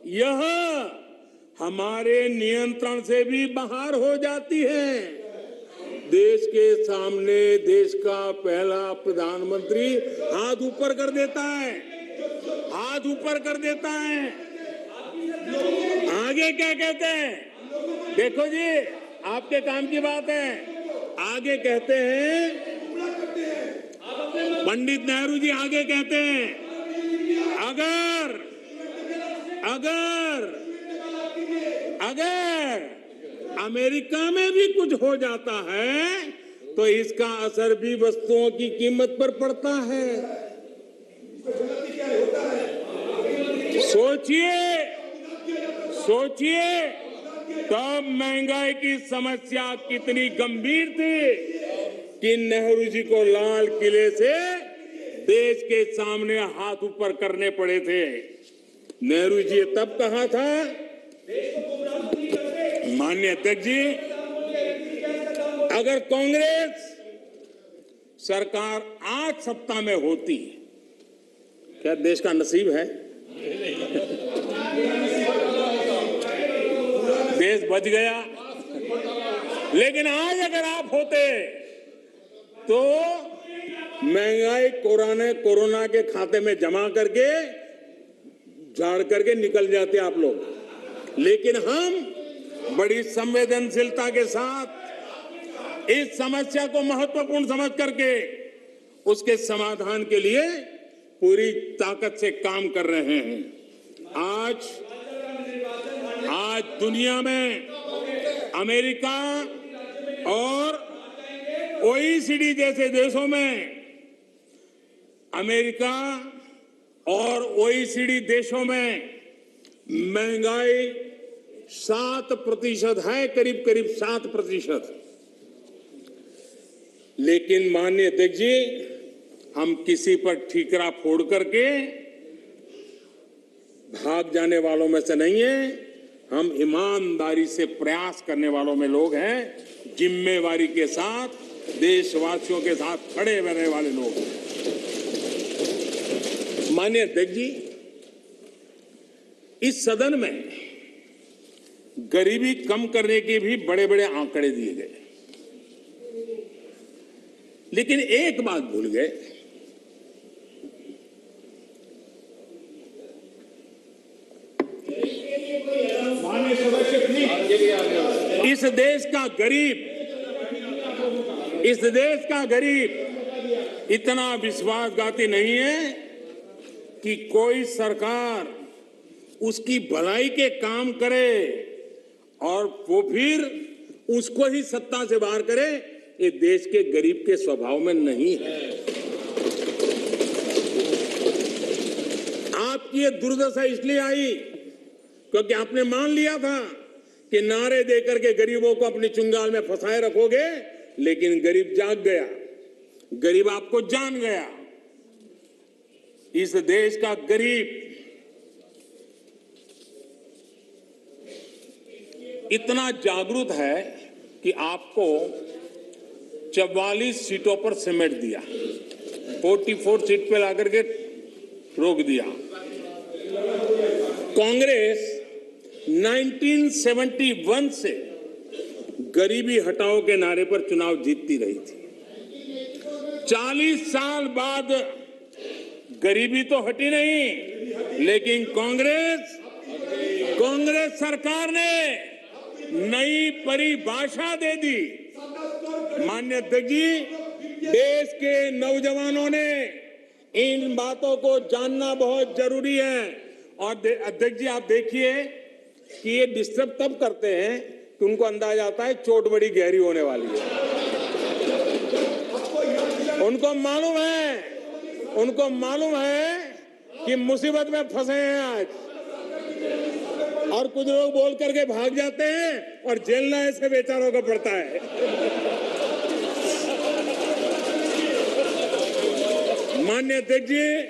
यह हमारे नियंत्रण से भी बाहर हो जाती है। देश के सामने देश का पहला प्रधानमंत्री हाथ ऊपर कर देता है, हाथ ऊपर कर देता है। आगे क्या कहते हैं? देखो जी, आपके काम की बात है। आगे कहते हैं, पंडित नेहरू जी आगे कहते हैं, अगर अमेरिका में भी कुछ हो जाता है तो इसका असर भी वस्तुओं की कीमत पर पड़ता है। सोचिए तब महंगाई की समस्या कितनी गंभीर थी कि नेहरू जी को लाल किले से देश के सामने हाथ ऊपर करने पड़े थे। नेहरू जी तब कहा था, माननीय अध्यक्ष जी, अगर कांग्रेस सरकार आज सत्ता में होती, क्या देश का नसीब है? देश बच गया। लेकिन आज अगर आप होते तो महंगाई कोरोना के खाते में जमा करके झाड़ करके निकल जाते आप लोग। लेकिन हम बड़ी संवेदनशीलता के साथ इस समस्या को महत्वपूर्ण समझ करके उसके समाधान के लिए पूरी ताकत से काम कर रहे हैं। आज दुनिया में अमेरिका और ओईसीडी जैसे देशों में, अमेरिका और ओईसीडी देशों में महंगाई 7% है, करीब 7%। लेकिन माननीय अध्यक्ष जी, हम किसी पर ठीकरा फोड़ करके भाग जाने वालों में से नहीं है। हम ईमानदारी से प्रयास करने वालों में लोग हैं, जिम्मेवारी के साथ देशवासियों के साथ खड़े रहने वाले लोग हैं। माननीय अध्यक्ष जी, इस सदन में गरीबी कम करने के भी बड़े बड़े आंकड़े दिए गए, लेकिन एक बात भूल गए, इस देश का गरीब इतना विश्वासघाती नहीं है कि कोई सरकार उसकी भलाई के काम करे और वो फिर उसको ही सत्ता से बाहर करे। ये देश के गरीब के स्वभाव में नहीं है। आपकी ये दुर्दशा इसलिए आई क्योंकि आपने मान लिया था कि नारे देकर के गरीबों को अपनी चुंगाल में फंसाए रखोगे, लेकिन गरीब जाग गया, गरीब आपको जान गया। इस देश का गरीब इतना जागरूक है कि आपको 44 सीटों पर समेट दिया, 44 सीट पे लाकर के रोक दिया। कांग्रेस 1971 से गरीबी हटाओ के नारे पर चुनाव जीतती रही थी। 40 साल बाद गरीबी तो हटी नहीं, लेकिन कांग्रेस सरकार ने नई परिभाषा दे दी। माननीय अध्यक्ष जी, देश के नौजवानों ने इन बातों को जानना बहुत जरूरी है। और अध्यक्ष जी, आप देखिए कि ये डिस्टर्ब तब करते हैं कि उनको अंदाजा आता है चोट बड़ी गहरी होने वाली है। उनको मालूम है कि मुसीबत में फंसे हैं आज, और कुछ लोग बोल करके भाग जाते हैं और झेलना ऐसे बेचारों को पड़ता है। माननीय अध्यक्ष जी,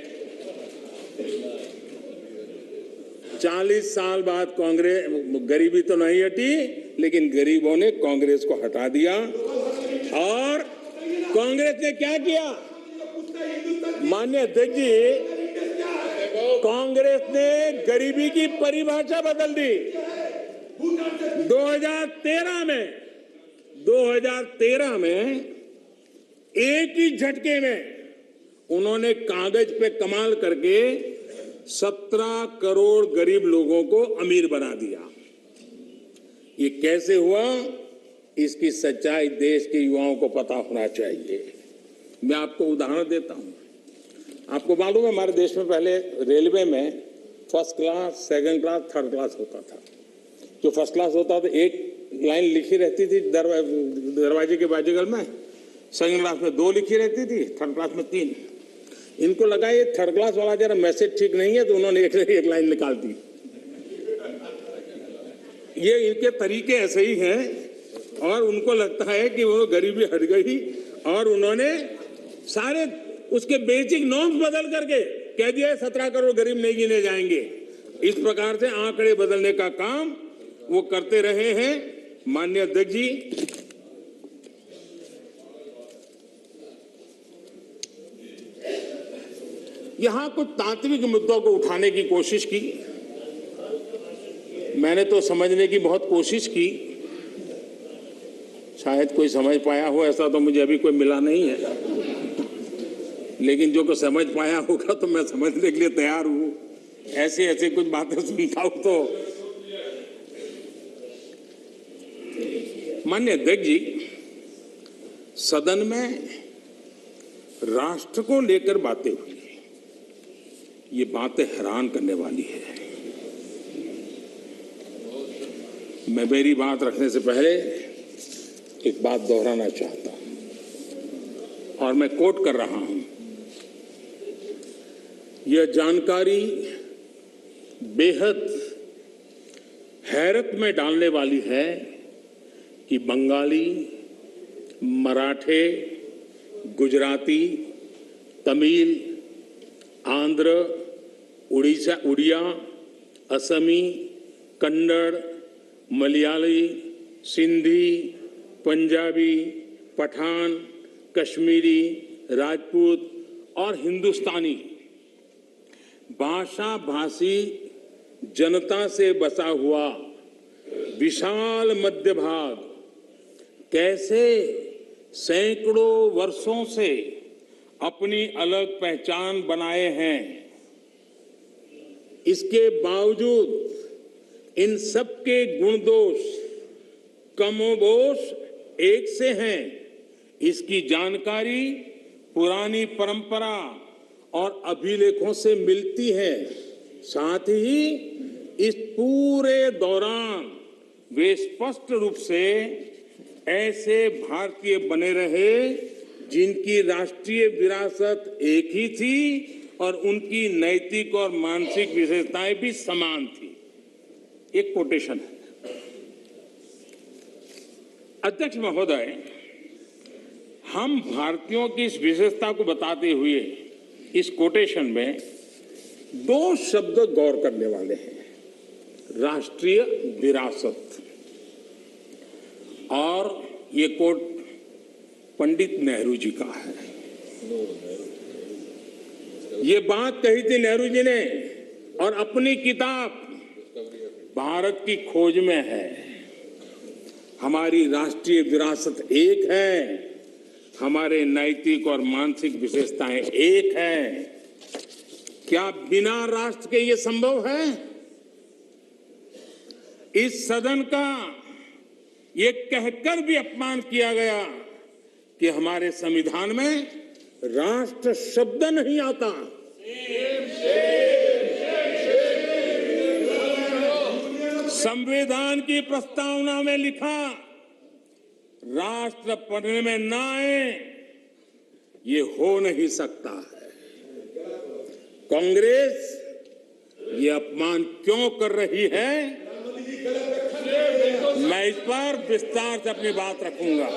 40 साल बाद कांग्रेस, गरीबी तो नहीं हटी, लेकिन गरीबों ने कांग्रेस को हटा दिया। और कांग्रेस ने क्या किया? माननीय अध्यक्ष जी, कांग्रेस ने गरीबी की परिभाषा बदल दी। 2013 में एक ही झटके में उन्होंने कागज पे कमाल करके 17 करोड़ गरीब लोगों को अमीर बना दिया। ये कैसे हुआ, इसकी सच्चाई देश के युवाओं को पता होना चाहिए। मैं आपको उदाहरण देता हूं। आपको मालूम है, हमारे देश में पहले रेलवे में first class, second class, third class होता था। जो फर्स्ट क्लास होता था, एक लाइन लिखी रहती थी दरवाजे के बाजूगल में, सेकंड क्लास में 2 लिखी रहती थी, थर्ड क्लास में 3। इनको लगा ये थर्ड क्लास वाला जरा मैसेज ठीक नहीं है, तो उन्होंने एक लाइन निकाल दी। ये इनके तरीके ऐसे ही हैं, और उनको लगता है कि वो गरीबी हट गई, और उन्होंने सारे उसके बेसिक नॉर्म्स बदल करके कह दिया 17 करोड़ गरीब नहीं गिने जाएंगे। इस प्रकार से आंकड़े बदलने का काम वो करते रहे हैं। माननीय अध्यक्ष जी, यहां कुछ तात्विक मुद्दों को उठाने की कोशिश की। मैंने तो समझने की बहुत कोशिश की, शायद कोई समझ पाया हो ऐसा तो मुझे अभी कोई मिला नहीं है, लेकिन जो को समझ पाया होगा तो मैं समझने के लिए तैयार हूं। ऐसे कुछ बातें सुनता हूं तो। माननीय अध्यक्ष जी, सदन में राष्ट्र को लेकर बातें हुई, ये बातें हैरान करने वाली है। मैं मेरी बात रखने से पहले एक बात दोहराना चाहता हूं, और मैं कोट कर रहा हूं। यह जानकारी बेहद हैरत में डालने वाली है कि बंगाली, मराठे, गुजराती, तमिल, आंध्र, उड़िया, असमी, कन्नड़, मलयाली, सिंधी, पंजाबी, पठान, कश्मीरी, राजपूत और हिंदुस्तानी भाषा भाषी जनता से बसा हुआ विशाल मध्य भाग कैसे सैकड़ों वर्षों से अपनी अलग पहचान बनाए हैं, इसके बावजूद इन सबके गुण दोष कमोबेश एक से हैं, इसकी जानकारी पुरानी परंपरा और अभिलेखों से मिलती है। साथ ही इस पूरे दौरान वे स्पष्ट रूप से ऐसे भारतीय बने रहे जिनकी राष्ट्रीय विरासत एक ही थी और उनकी नैतिक और मानसिक विशेषताएं भी समान थी। एक कोटेशन है। अध्यक्ष महोदय, हम भारतीयों की इस विशेषता को बताते हुए इस कोटेशन में 2 शब्द गौर करने वाले हैं, राष्ट्रीय विरासत और ये कोट पंडित नेहरू जी का है। ये बात कही थी नेहरू जी ने और अपनी किताब भारत की खोज में है। हमारी राष्ट्रीय विरासत एक है, हमारे नैतिक और मानसिक विशेषताएं एक है। क्या बिना राष्ट्र के ये संभव है? इस सदन का ये कहकर भी अपमान किया गया कि हमारे संविधान में राष्ट्र शब्द नहीं आता। संविधान की प्रस्तावना में लिखा राष्ट्र पढ़ने में ना आए, ये हो नहीं सकता है। कांग्रेस ये अपमान क्यों कर रही है, मैं इस पर विस्तार से अपनी बात रखूंगा।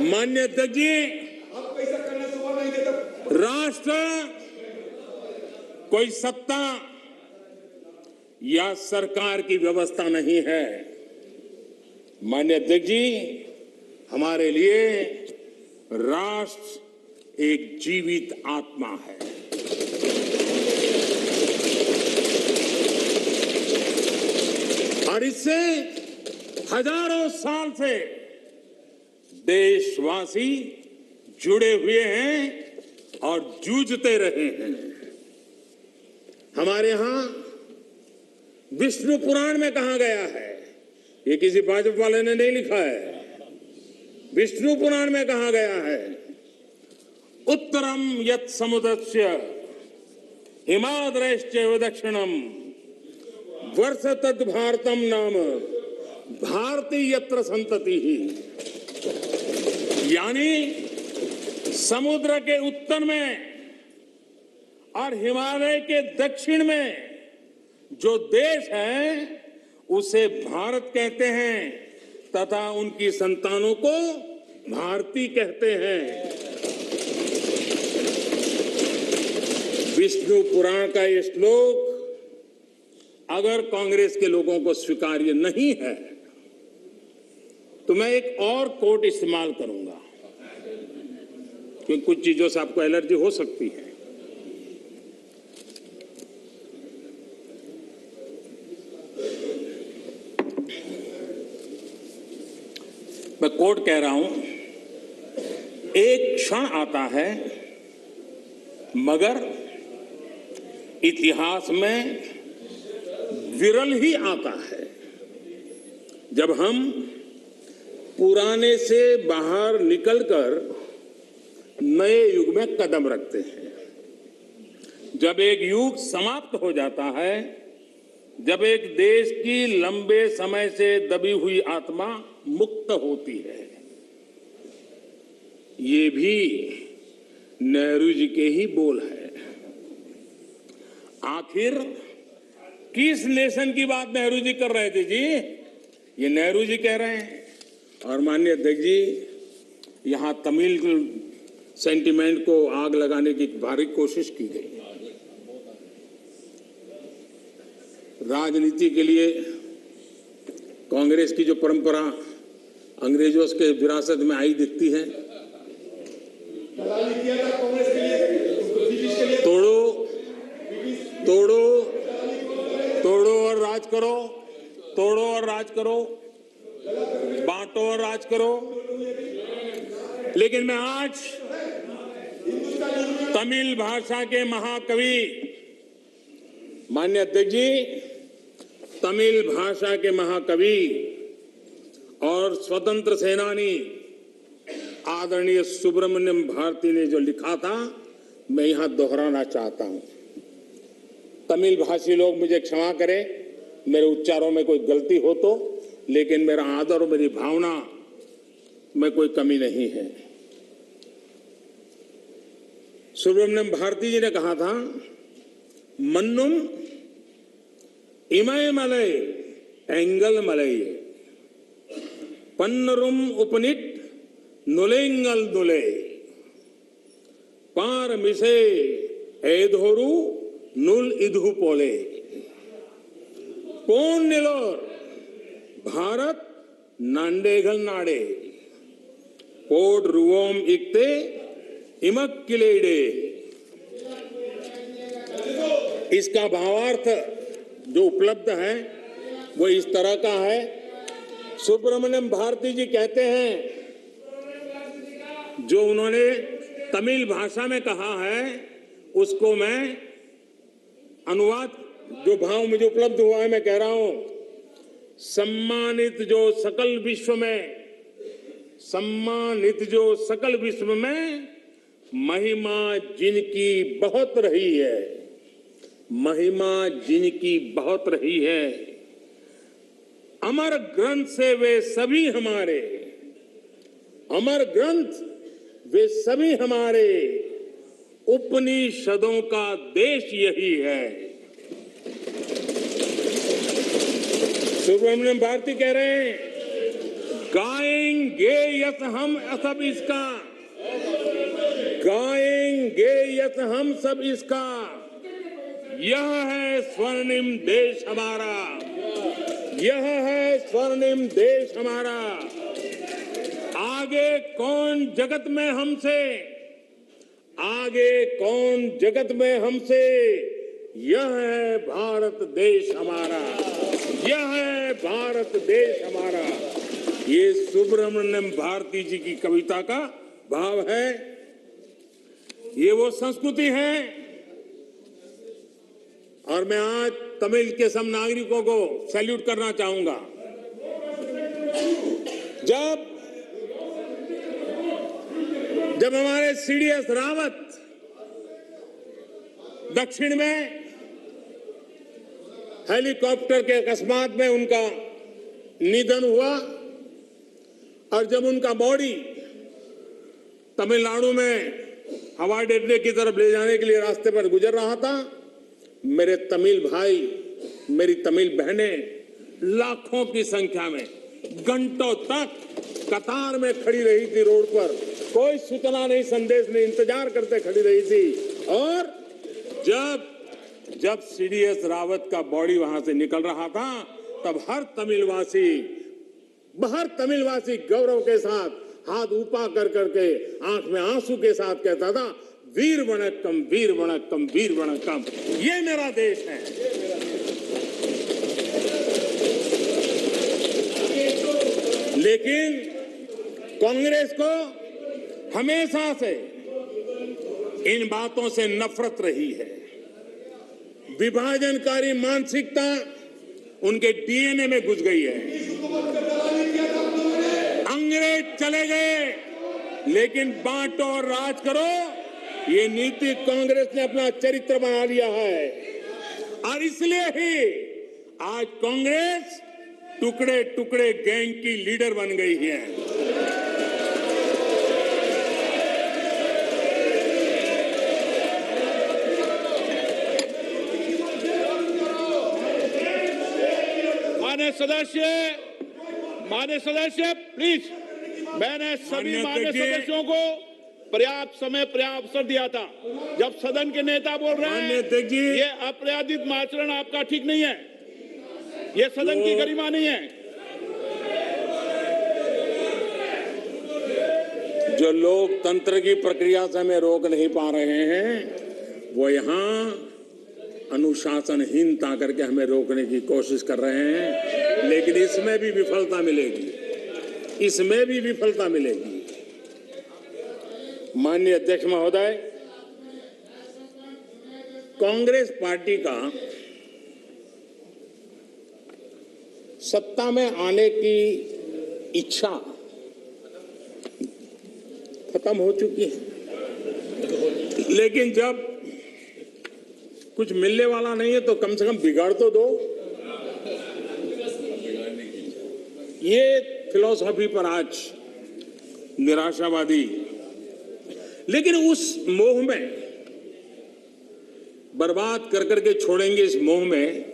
माननीय अध्यक्ष जी, राष्ट्र कोई सत्ता या सरकार की व्यवस्था नहीं है। माननीय अध्यक्ष जी, हमारे लिए राष्ट्र एक जीवित आत्मा है। और इससे हजारों साल से देशवासी जुड़े हुए हैं और जूझते रहे हैं। हमारे यहां विष्णु पुराण में कहा गया है, ये किसी भाजपा वाले ने नहीं लिखा है, विष्णु पुराण में कहा गया है, उत्तरम यत् समुद्रस्य हिमाद्रश्चैव दक्षिणम वर्ष तद भारतम नाम भारती यत्र संतति ही। यानी समुद्र के उत्तर में और हिमालय के दक्षिण में जो देश है उसे भारत कहते हैं तथा उनकी संतानों को भारती कहते हैं। विष्णु पुराण का ये श्लोक अगर कांग्रेस के लोगों को स्वीकार्य नहीं है तो मैं एक और कोट इस्तेमाल करूंगा, क्योंकि कुछ चीजों से आपको एलर्जी हो सकती है। मैं कोट कह रहा हूं, एक क्षण आता है मगर इतिहास में विरल ही आता है जब हम पुराने से बाहर निकलकर नए युग में कदम रखते हैं। जब एक युग समाप्त हो जाता है, जब एक देश की लंबे समय से दबी हुई आत्मा मुक्त होती है। ये भी नेहरू जी के ही बोल है। आखिर किस नेशन की बात नेहरू जी कर रहे थे जी? ये नेहरू जी कह रहे हैं। और माननीय अध्यक्ष जी, यहां तमिल सेंटिमेंट को आग लगाने की भारी कोशिश की गई। राजनीति के लिए कांग्रेस की जो परंपरा अंग्रेजों के विरासत में आई दिखती है, तोड़ो तोड़ो तोड़ो और राज करो, तोड़ो और राज करो, बांटो और राज करो। लेकिन मैं आज तमिल भाषा के महाकवि, माननीय अध्यक्ष जी, तमिल भाषा के महाकवि और स्वतंत्र सेनानी आदरणीय सुब्रमण्यम भारती ने जो लिखा था, मैं यहां दोहराना चाहता हूं। तमिल भाषी लोग मुझे क्षमा करें, मेरे उच्चारों में कोई गलती हो तो, लेकिन मेरा आदर और मेरी भावना में कोई कमी नहीं है। सुब्रमण्यम भारती जी ने कहा था, मन्नुम इमय मलय एंगल मलय पन्नरुम उपनिट नुलेंगल नुले पार मिसे एधोरु नुल इधु पोले कौन निलोर भारत नांडेगल नाडे पोड रुवोम इकते इमक किलेडे। इसका भावार्थ जो उपलब्ध है वो इस तरह का है। सुब्रमण्यम भारती जी कहते हैं, जो उन्होंने तमिल भाषा में कहा है उसको मैं अनुवाद, जो भाव मुझे उपलब्ध हुआ है मैं कह रहा हूं। सम्मानित जो सकल विश्व में महिमा जिनकी बहुत रही है, महिमा जिनकी बहुत रही है, अमर ग्रंथ से वे सभी हमारे, अमर ग्रंथ वे सभी हमारे, उपनिषदों का देश यही है। सुब्रमण्यम भारती कह रहे हैं, गाएंगे यस हम सब इसका, गाएंगे यस हम सब इसका, यह है स्वर्णिम देश हमारा, यह है स्वर्णिम देश हमारा। आगे कौन जगत में हमसे, आगे कौन जगत में हमसे, यह है भारत देश हमारा, यह है भारत देश हमारा। ये सुब्रमण्यम भारती जी की कविता का भाव है। ये वो संस्कृति है। और मैं आज तमिल के सब नागरिकों को सैल्यूट करना चाहूंगा। जब हमारे सीडीएस रावत दक्षिण में हेलीकॉप्टर के अकस्मात में उनका निधन हुआ और जब उनका बॉडी तमिलनाडु में हवाई अड्डे की तरफ ले जाने के लिए रास्ते पर गुजर रहा था, मेरे तमिल भाई, मेरी तमिल बहनें लाखों की संख्या में घंटों तक कतार में खड़ी रही थी रोड पर, कोई सूचना नहीं, संदेश नहीं, इंतजार करते खड़ी रही थी। और जब सीडीएस रावत का बॉडी वहां से निकल रहा था, तब हर तमिलवासी गौरव के साथ हाथ ऊपर कर करके आंख में आंसू के साथ कहता था, वीर वणक्कम, वीर वणक्कम, वीर वणक्कम, ये मेरा देश है। लेकिन कांग्रेस को हमेशा से इन बातों से नफरत रही है। विभाजनकारी मानसिकता उनके डीएनए में घुस गई है। अंग्रेज चले गए, लेकिन बांटो और राज करो, ये नीति कांग्रेस ने अपना चरित्र बना लिया है। और इसलिए ही आज कांग्रेस टुकड़े टुकड़े गैंग की लीडर बन गई है। माननीय सदस्य प्लीज, मैंने सभी माननीय सदस्यों को पर्याप्त समय पर्याप्त अवसर दिया था। जब सदन के नेता बोल रहे हैं ये अपराधिक आचरण आपका ठीक नहीं है, ये सदन की गरिमा नहीं है। जो लोकतंत्र की प्रक्रिया से हमें रोक नहीं पा रहे हैं, वो यहाँ अनुशासनहीनता करके हमें रोकने की कोशिश कर रहे हैं। लेकिन इसमें भी विफलता मिलेगी, इसमें भी विफलता मिलेगी। माननीय अध्यक्ष महोदय, कांग्रेस पार्टी का सत्ता में आने की इच्छा खत्म हो चुकी है। लेकिन जब कुछ मिलने वाला नहीं है तो कम से कम बिगाड़ तो दो। ये फिलॉसफी पर आज निराशावादी, लेकिन उस मोह में बर्बाद कर करके छोड़ेंगे। इस मोह में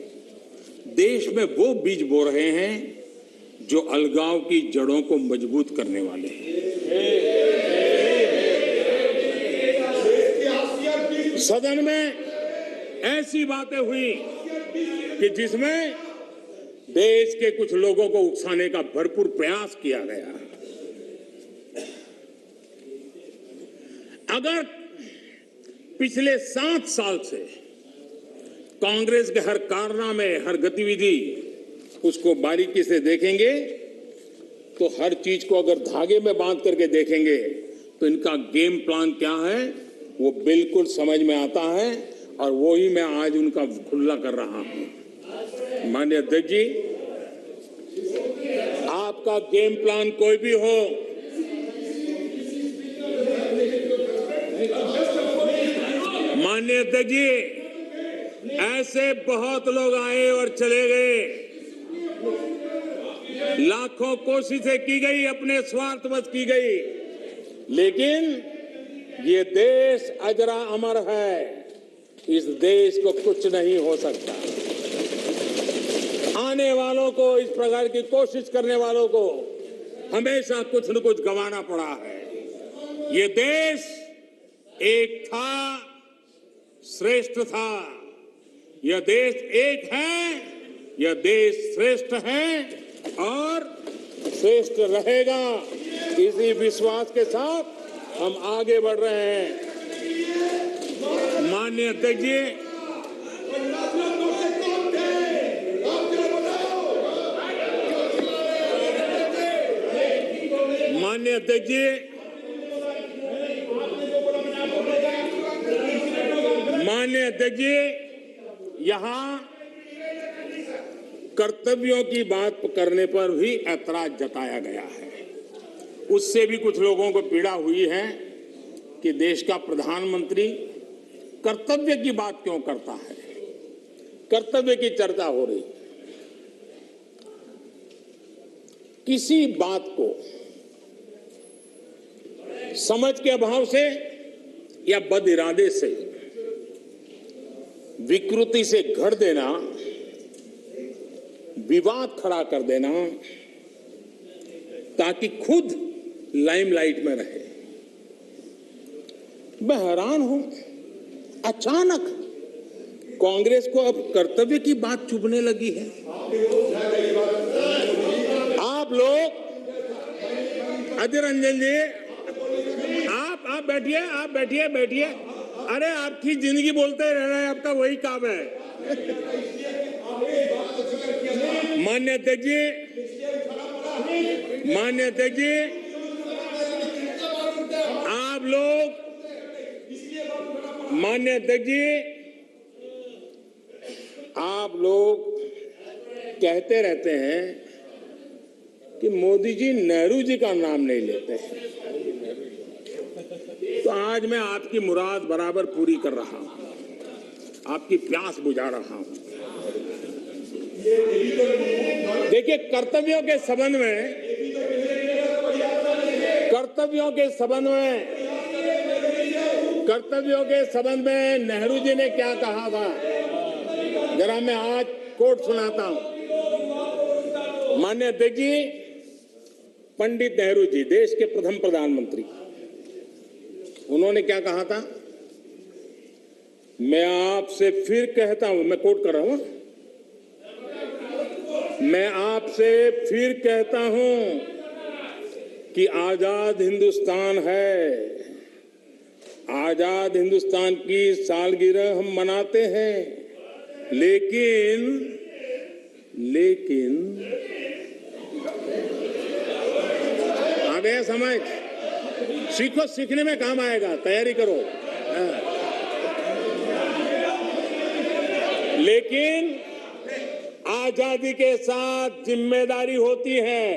देश में वो बीज बो रहे हैं जो अलगाव की जड़ों को मजबूत करने वाले हैं। सदन में ऐसी बातें हुई कि जिसमें देश के कुछ लोगों को उकसाने का भरपूर प्रयास किया गया। अगर पिछले 7 साल से कांग्रेस के हर कारनामे, हर गतिविधि उसको बारीकी से देखेंगे तो हर चीज को अगर धागे में बांध करके देखेंगे तो इनका गेम प्लान क्या है वो बिल्कुल समझ में आता है, और वो ही मैं आज उनका खुला कर रहा हूं। माननीय अध्यक्ष जी, आपका गेम प्लान कोई भी हो, माननीय अध्यक्ष जी, ऐसे बहुत लोग आए और चले गए, लाखों कोशिशें की गई, अपने स्वार्थवश की गई, लेकिन ये देश अजरा अमर है। इस देश को कुछ नहीं हो सकता। आने वालों को, इस प्रकार की कोशिश करने वालों को हमेशा कुछ न कुछ गंवाना पड़ा है। ये देश एक था, श्रेष्ठ था। यह देश एक है, यह देश श्रेष्ठ है और श्रेष्ठ रहेगा। इसी विश्वास के साथ हम आगे बढ़ रहे हैं। माननीय अध्यक्ष जी, माननीय अध्यक्ष जी, माननीय अध्यक्ष जी, यहां कर्तव्यों की बात करने पर भी ऐतराज जताया गया है। उससे भी कुछ लोगों को पीड़ा हुई है कि देश का प्रधानमंत्री कर्तव्य की बात क्यों करता है, कर्तव्य की चर्चा हो रही। किसी बात को समझ के अभाव से या बद इरादे से, विकृति से घर देना, विवाद खड़ा कर देना ताकि खुद लाइमलाइट में रहे। मैं हैरान हूं, अचानक कांग्रेस को अब कर्तव्य की बात चुभने लगी है। आप लोग, अधीर रंजन जी, आप बैठिए, आप बैठिए। अरे आपकी जिंदगी बोलते रहना है, आपका वही काम है। माननीय अध्यक्ष जी, माननीय अध्यक्ष जी, आप लोग, माननीय अध्यक्ष जी, आप लोग कहते रहते हैं कि मोदी जी नेहरू जी का नाम नहीं लेते हैं, तो आज मैं आपकी मुराद बराबर पूरी कर रहा हूं, आपकी प्यास बुझा रहा हूं। देखिए, कर्तव्यों के संबंध में, कर्तव्यों के संबंध में नेहरू जी ने क्या कहा था, जरा मैं आज कोट सुनाता हूं। माननीय अध्यक्ष जी, पंडित नेहरू जी, देश के प्रथम प्रधानमंत्री, उन्होंने क्या कहा था? मैं आपसे फिर कहता हूं, मैं कोट कर रहा हूं, मैं आपसे फिर कहता हूं कि आजाद हिंदुस्तान है, आजाद हिंदुस्तान की सालगिरह हम मनाते हैं, लेकिन आ गया समझ? सीखो, सीखने में काम आएगा, तैयारी करो। लेकिन आजादी के साथ जिम्मेदारी होती है,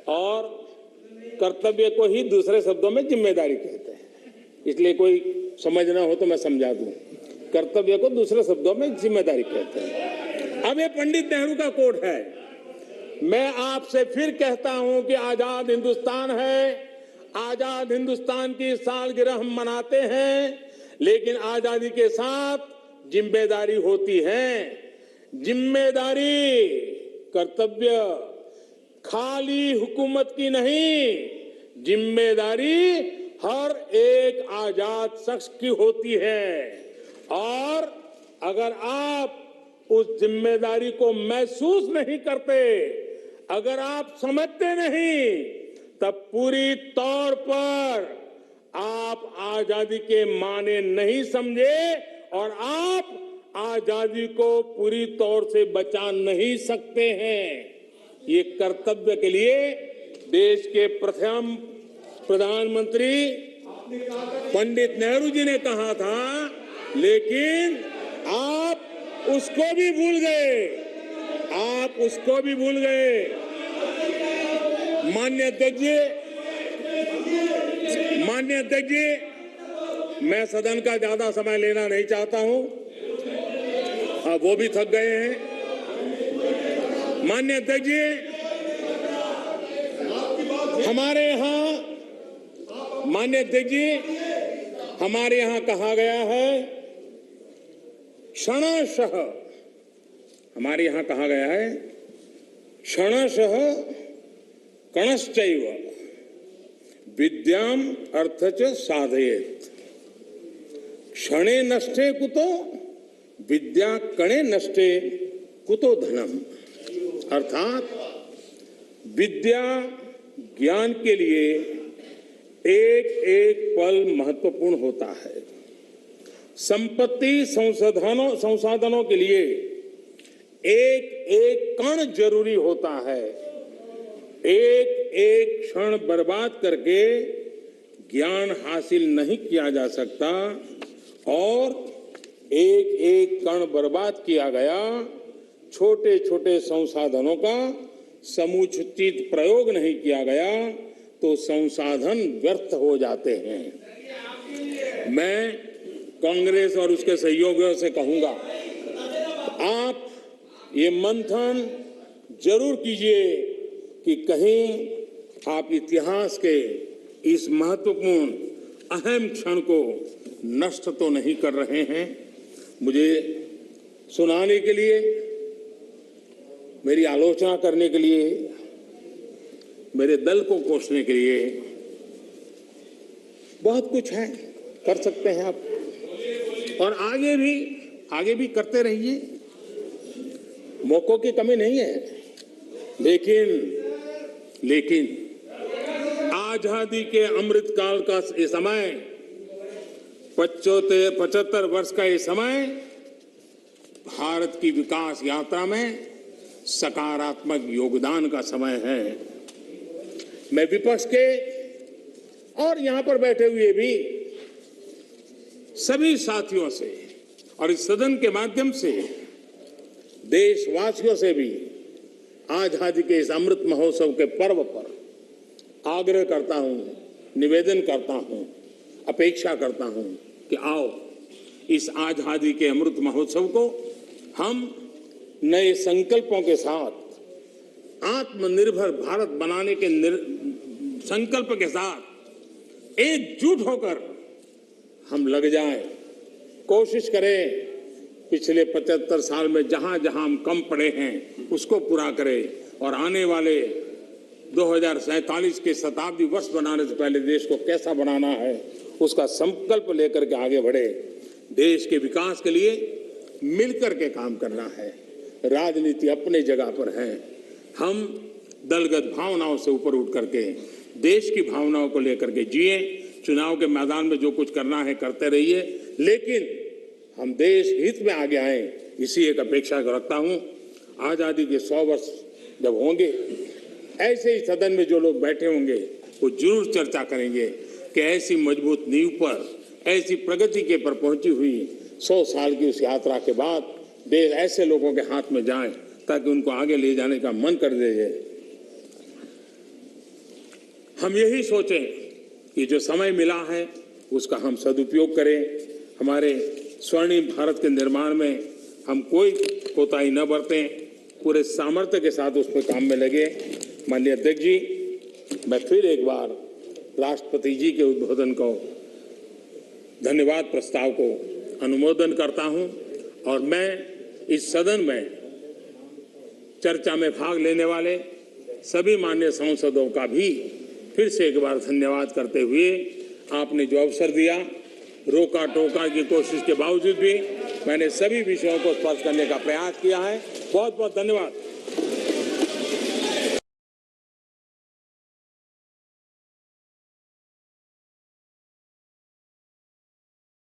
और कर्तव्य को ही दूसरे शब्दों में जिम्मेदारी कहते हैं। इसलिए कोई समझ ना हो तो मैं समझा दूं, कर्तव्य को दूसरे शब्दों में जिम्मेदारी कहते हैं। अब ये पंडित नेहरू का कोट है, मैं आपसे फिर कहता हूं कि आजाद हिंदुस्तान है, आजाद हिंदुस्तान की सालगिरह हम मनाते हैं, लेकिन आजादी के साथ जिम्मेदारी होती है। जिम्मेदारी, कर्तव्य खाली हुकूमत की नहीं, जिम्मेदारी हर एक आजाद शख्स की होती है। और अगर आप उस जिम्मेदारी को महसूस नहीं करते, अगर आप समझते नहीं, तब पूरी तौर पर आप आजादी के माने नहीं समझे और आप आजादी को पूरी तौर से बचा नहीं सकते हैं। ये कर्तव्य के लिए देश के प्रथम प्रधानमंत्री पंडित नेहरू जी ने कहा था, लेकिन आप उसको भी भूल गए, आप उसको भी भूल गए। माननीय अध्यक्ष जी, मैं सदन का ज्यादा समय लेना नहीं चाहता हूं, अब वो भी थक गए हैं। माननीय अध्यक्ष जी, हमारे यहाँ कहा गया है क्षणशः, हमारे यहाँ कहा गया है क्षणशः कणश्चैव विद्याम अर्थच साधयेत्। क्षणे नष्टे कुतो विद्या कणे नष्टे कुतो धनम। अर्थात विद्या ज्ञान के लिए एक एक पल महत्वपूर्ण होता है। संपत्ति संसाधनों के लिए एक एक कण जरूरी होता है। एक एक क्षण बर्बाद करके ज्ञान हासिल नहीं किया जा सकता और एक एक कण बर्बाद किया गया, छोटे छोटे संसाधनों का समुचित प्रयोग नहीं किया गया तो संसाधन व्यर्थ हो जाते हैं। मैं कांग्रेस और उसके सहयोगियों से कहूंगा, आप ये मंथन जरूर कीजिए कि कहीं आप इतिहास के इस महत्वपूर्ण अहम क्षण को नष्ट तो नहीं कर रहे हैं। मुझे सुनाने के लिए, मेरी आलोचना करने के लिए, मेरे दल को कोसने के लिए बहुत कुछ है, कर सकते हैं आप और आगे भी करते रहिए, मौकों की कमी नहीं है। लेकिन आजादी के अमृत काल का ये समय, 75 वर्ष का ये समय भारत की विकास यात्रा में सकारात्मक योगदान का समय है। मैं विपक्ष के और यहां पर बैठे हुए भी सभी साथियों से और इस सदन के माध्यम से देशवासियों से भी आजादी के इस अमृत महोत्सव के पर्व पर आग्रह करता हूं, निवेदन करता हूं, अपेक्षा करता हूं कि आओ इस आजादी के अमृत महोत्सव को हम नए संकल्पों के साथ, आत्मनिर्भर भारत बनाने के संकल्प के साथ एकजुट होकर हम लग जाएं, कोशिश करें पिछले 75 साल में जहां जहां हम कम पड़े हैं उसको पूरा करें और आने वाले 2047 के शताब्दी वर्ष बनाने से पहले देश को कैसा बनाना है उसका संकल्प लेकर के आगे बढ़े। देश के विकास के लिए मिलकर के काम करना है। राजनीति अपने जगह पर है, हम दलगत भावनाओं से ऊपर उठ करके देश की भावनाओं को लेकर के जिए। चुनाव के मैदान में जो कुछ करना है करते रहिए, लेकिन हम देश हित में आगे आए, इसी एक अपेक्षा रखता हूं। आजादी के 100 वर्ष जब होंगे, ऐसे ही सदन में जो लोग बैठे होंगे वो जरूर चर्चा करेंगे कि ऐसी मजबूत नींव पर, ऐसी प्रगति के पर पहुंची हुई 100 साल की उस यात्रा के बाद देश ऐसे लोगों के हाथ में जाए ताकि उनको आगे ले जाने का मन कर दे। हम यही सोचें कि जो समय मिला है उसका हम सदुपयोग करें। हमारे स्वर्णिम भारत के निर्माण में हम कोई कोताही न बरतें, पूरे सामर्थ्य के साथ उस पर काम में लगे। माननीय अध्यक्ष जी, मैं फिर एक बार राष्ट्रपति जी के उद्बोधन को, धन्यवाद प्रस्ताव को अनुमोदन करता हूं और मैं इस सदन में चर्चा में भाग लेने वाले सभी माननीय सांसदों का भी फिर से एक बार धन्यवाद करते हुए, आपने जो अवसर दिया रोका टोका की कोशिश के बावजूद भी मैंने सभी विषयों को स्पर्श करने का प्रयास किया है। बहुत बहुत धन्यवाद।